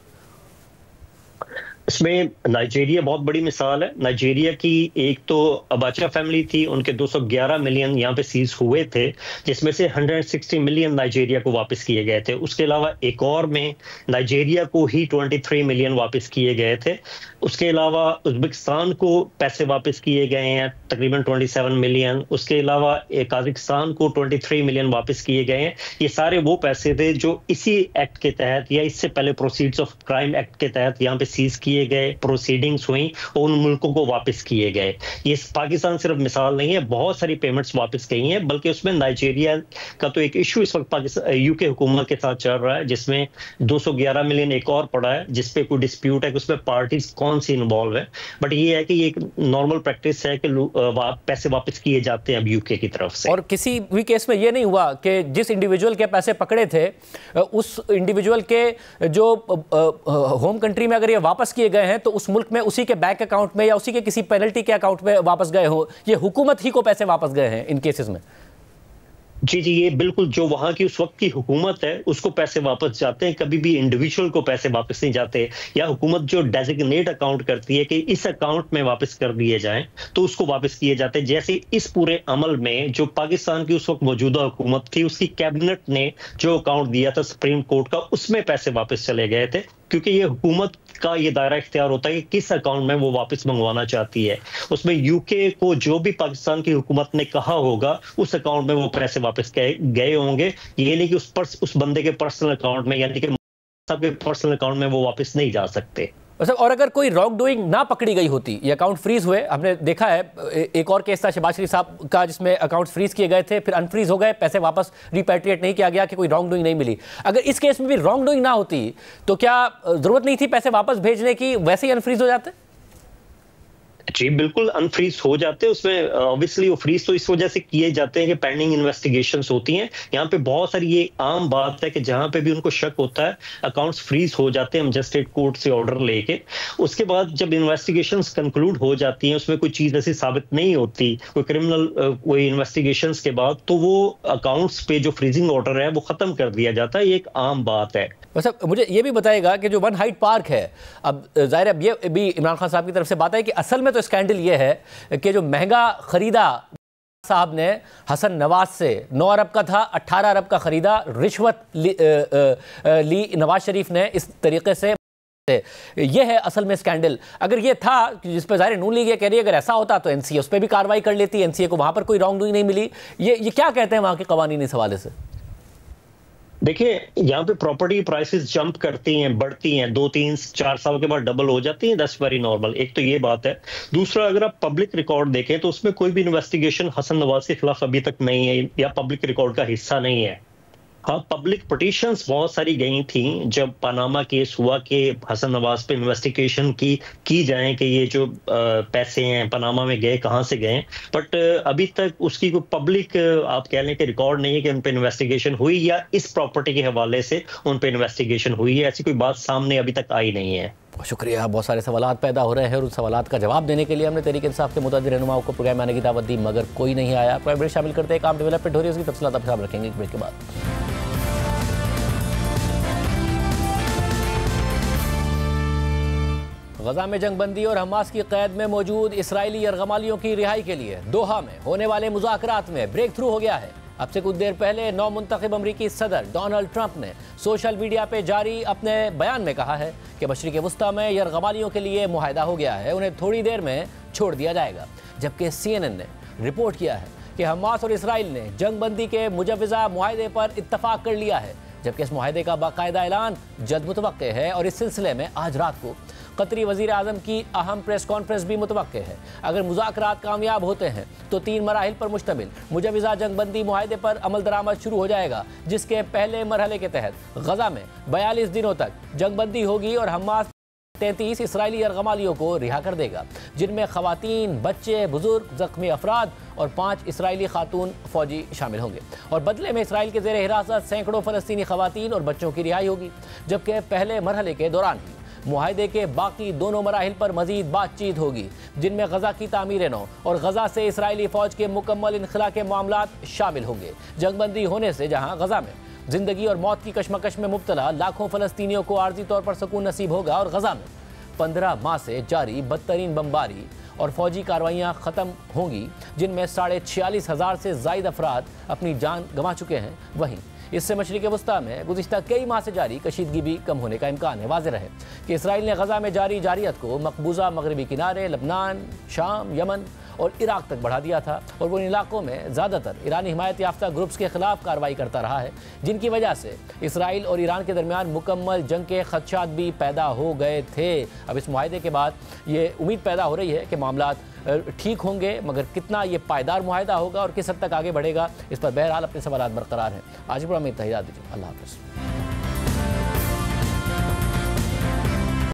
इसमें नाइजीरिया बहुत बड़ी मिसाल है। नाइजीरिया की एक तो अबाचा फैमिली थी, उनके 211 मिलियन यहाँ पे सीज हुए थे, जिसमें से 160 मिलियन नाइजीरिया को वापस किए गए थे। उसके अलावा एक और में नाइजीरिया को ही 23 मिलियन वापस किए गए थे। उसके अलावा उज्बेकिस्तान को पैसे वापस किए गए हैं तकरीबन 27 मिलियन। उसके अलावा काजाकिस्तान को 23 मिलियन वापस किए गए हैं। ये सारे वो पैसे थे जो इसी एक्ट के तहत या इससे पहले प्रोसीड्स ऑफ क्राइम एक्ट के तहत यहाँ पे सीज किए गए, प्रोसीडिंग्स हुई और उन मुल्कों को वापस किए गए। ये पाकिस्तान सिर्फ मिसाल नहीं है, बहुत सारी पेमेंट्स वापस गई हैं, बल्कि उसमें नाइजीरिया का तो एक इशू इस वक्त पाकिस्तान यूके हुकूमत के साथ चल रहा है, जिसमें 211 मिलियन एक और पड़ा है, जिसपे कोई डिस्प्यूट है कि उसमें पार्टीज कौन सी इन्वॉल्व है। बट ये है कि ये एक नॉर्मल प्रैक्टिस है कि पैसे वापस किए जाते हैं अब यूके की तरफ से। और किसी भी केस में ये नहीं हुआ कि जिस इंडिविजुअल के पैसे पकड़े थे उस इंडिविजुअल के जो होम कंट्री में अगर ये वापस किए गए हैं तो उस मुल्क में उसी के बैंक अकाउंट में या उसी के किसी पेनल्टी के अकाउंट में वापस गए हो, ये हुकूमत ही को पैसे वापस गए हैं इन केसेस में? जी, ये बिल्कुल जो वहां की उस वक्त की हुकूमत है उसको पैसे वापस जाते हैं, कभी भी इंडिविजुअल को पैसे वापस नहीं जाते। या हुकूमत जो डेजिग्नेट अकाउंट करती है कि इस अकाउंट में वापस कर दिए जाएं तो उसको वापस किए जाते हैं। जैसे इस पूरे अमल में जो पाकिस्तान की उस वक्त मौजूदा हुकूमत थी, उसकी कैबिनेट ने जो अकाउंट दिया था सुप्रीम कोर्ट का, उसमें पैसे वापस चले गए थे, क्योंकि ये हुकूमत का ये दायरा इख्तियार होता है कि किस अकाउंट में वो वापस मंगवाना चाहती है। उसमें यूके को जो भी पाकिस्तान की हुकूमत ने कहा होगा उस अकाउंट में वो पैसे वापस गए होंगे। ये नहीं कि उस बंदे के पर्सनल अकाउंट में, यानी कि सबके पर्सनल अकाउंट में वो वापस नहीं जा सकते। और अगर कोई रॉन्ग डूइंग ना पकड़ी गई होती, ये अकाउंट फ्रीज हुए, हमने देखा है एक और केस था शहबाज शरीफ साहब का जिसमें अकाउंट फ्रीज किए गए थे, फिर अनफ्रीज हो गए, पैसे वापस रिपैट्रिएट नहीं किया गया कि कोई रॉन्ग डूइंग नहीं मिली। अगर इस केस में भी रॉन्ग डूइंग ना होती तो क्या जरूरत नहीं थी पैसे वापस भेजने की, वैसे ही अनफ्रीज हो जाते? जी बिल्कुल अनफ्रीज हो जाते हैं उसमें। ऑब्वियसली वो फ्रीज तो इस वजह से किए जाते हैं कि पेंडिंग इन्वेस्टिगेशंस होती हैं। यहाँ पे बहुत सारी ये आम बात है कि जहां पे भी उनको शक होता है अकाउंट्स फ्रीज हो जाते हैं मजिस्ट्रेट कोर्ट से ऑर्डर लेके। उसके बाद जब इन्वेस्टिगेशंस कंक्लूड हो जाती हैं, उसमें कोई चीज ऐसी साबित नहीं होती कोई क्रिमिनल कोई इन्वेस्टिगेशंस के बाद, तो वो अकाउंट्स पे जो फ्रीजिंग ऑर्डर है वो खत्म कर दिया जाता है। ये एक आम बात है। वैसे मुझे ये भी बताएगा कि जो वन हाइट पार्क है, अब जाहिर अब ये भी इमरान खान साहब की तरफ से बात है कि असल में तो स्कैंडल ये है कि जो महंगा खरीदा साहब ने हसन नवाज से 9 अरब का था, 18 अरब का खरीदा, रिश्वत ली नवाज शरीफ ने इस तरीके से। ये है असल में स्कैंडल। अगर ये था जिस पर ज़ाहिर नून लीग ये कह रही है अगर ऐसा होता तो एनसीए उस पर भी कार्रवाई कर लेती, एनसीए को वहां पर कोई रॉन्ग डूइंग नहीं मिली। ये क्या कहते हैं वहां के कवानीन इस हवाले से? देखिए यहाँ पे प्रॉपर्टी प्राइसेस जंप करती हैं, बढ़ती हैं, 2-3-4 साल के बाद डबल हो जाती हैं। That's very normal. एक तो ये बात है। दूसरा, अगर आप पब्लिक रिकॉर्ड देखें तो उसमें कोई भी इन्वेस्टिगेशन हसन नवाज के खिलाफ अभी तक नहीं है या पब्लिक रिकॉर्ड का हिस्सा नहीं है। हाँ, पब्लिक पिटीशंस बहुत सारी गई थी जब पनामा केस हुआ कि हसन नवाज पे इन्वेस्टिगेशन की जाए कि ये जो पैसे हैं पनामा में गए कहाँ से गए, बट अभी तक उसकी कोई पब्लिक आप कह लें कि रिकॉर्ड नहीं है कि उन पे इन्वेस्टिगेशन हुई या इस प्रॉपर्टी के हवाले से उन पे इन्वेस्टिगेशन हुई है। ऐसी कोई बात सामने अभी तक आई नहीं है। शुक्रिया। बहुत सारे सवालात पैदा हो रहे हैं और उन सवालात का जवाब देने के लिए हमने तहरीक इंसाफ के मुतअद्दिद रहनुमाओं को प्रोग्राम आने की दावत दी, मगर कोई नहीं आया। प्रोग्राम शामिल करते हैं, काम डेवलपमेंट हो रही है, उसकी तफसीलात आप शामिल रखेंगे ब्रेक के बाद। गजा में जंगबंदी और हमास की कैद में मौजूद इसराइली यरगमालियों की रिहाई के लिए दोहा में होने वाले मुज़ाकरात में ब्रेक थ्रू हो गया है। अब से कुछ देर पहले नौमुंतखब अमरीकी सदर डोनाल्ड ट्रंप ने सोशल मीडिया पे जारी अपने बयान में कहा है कि मशरिक़ वुस्ता में यरगमालियों के लिए मुआहदा हो गया है, उन्हें थोड़ी देर में छोड़ दिया जाएगा। जबकि CNN ने रिपोर्ट किया है कि हमास और इसराइल ने जंगबंदी के मुजव्वज़ा मुआहदे पर इत्तफाक कर लिया है, जबकि इस मुआहदे का बाकायदा ऐलान जल्द मुतवक्के है और इस सिलसिले में आज रात को कतरी वज़ीर आज़म की अहम प्रेस कॉन्फ्रेंस भी मुतवक्के है। अगर मुज़ाकरात कामयाब होते हैं तो 3 मराहिल पर मुश्तमिल मुजव्वज़ा जंगबंदी मुआहदे पर अमल दरामद शुरू हो जाएगा, जिसके पहले मरहले के तहत गजा में 42 दिनों तक जंगबंदी होगी और हमास 33 इसराइली यरगमालियों को रिहा कर देगा, जिनमें खवातीन, बच्चे, बुजुर्ग, जख्मी अफराद और 5 इसराइली खातून फौजी शामिल होंगे। और बदले में इसराइल के ज़ेर हिरासत सैकड़ों फ़लस्तीनी खवातीन और बच्चों की रिहाई होगी। जबकि पहले मरहले के दौरान ही मुआहदे के बाकी दोनों मराहिल पर मजीद बातचीत होगी, जिनमें गजा की तामीर नौ और गजा से इसराइली फ़ौज के मुकम्मल इनखला के मामलात शामिल होंगे। जंगबंदी होने से जहाँ गजा में जिंदगी और मौत की कशमकश में मुब्तला लाखों फ़लस्तीनियों को आर्जी तौर पर सुकून नसीब होगा और गजा में 15 माह से जारी बदतरीन बमबारी और फौजी कार्रवाइयाँ ख़त्म होंगी, जिनमें 46,500 से ज़ायद अफराद अपनी जान गंवा चुके हैं। वहीं इससे मशरिक़ वुस्ता में गुज़िश्ता कई माह से जारी कशीदगी भी कम होने का इम्कान है। वाज़ेह रहे कि इसराइल ने गजा में जारी जारियत को मकबूजा मगरबी किनारे, लबनान, शाम, यमन और इराक तक बढ़ा दिया था और वो इन इलाकों में ज़्यादातर ईरानी हिमायत याफ्ता ग्रुप्स के खिलाफ कार्रवाई करता रहा है, जिनकी वजह से इसराइल और ईरान के दरमियान मुकम्मल जंग के खदशात भी पैदा हो गए थे। अब इस मुआहदे के बाद ये उम्मीद पैदा हो रही है कि मामलात ठीक होंगे, मगर कितना ये पायदार मुआहदा होगा और किस हद तक आगे बढ़ेगा, इस पर बहरहाल अपने सवालात बरकरार हैं। आज प्रोग्राम में इत्तेहाद दीजिए। अल्लाह हाफ़िज़।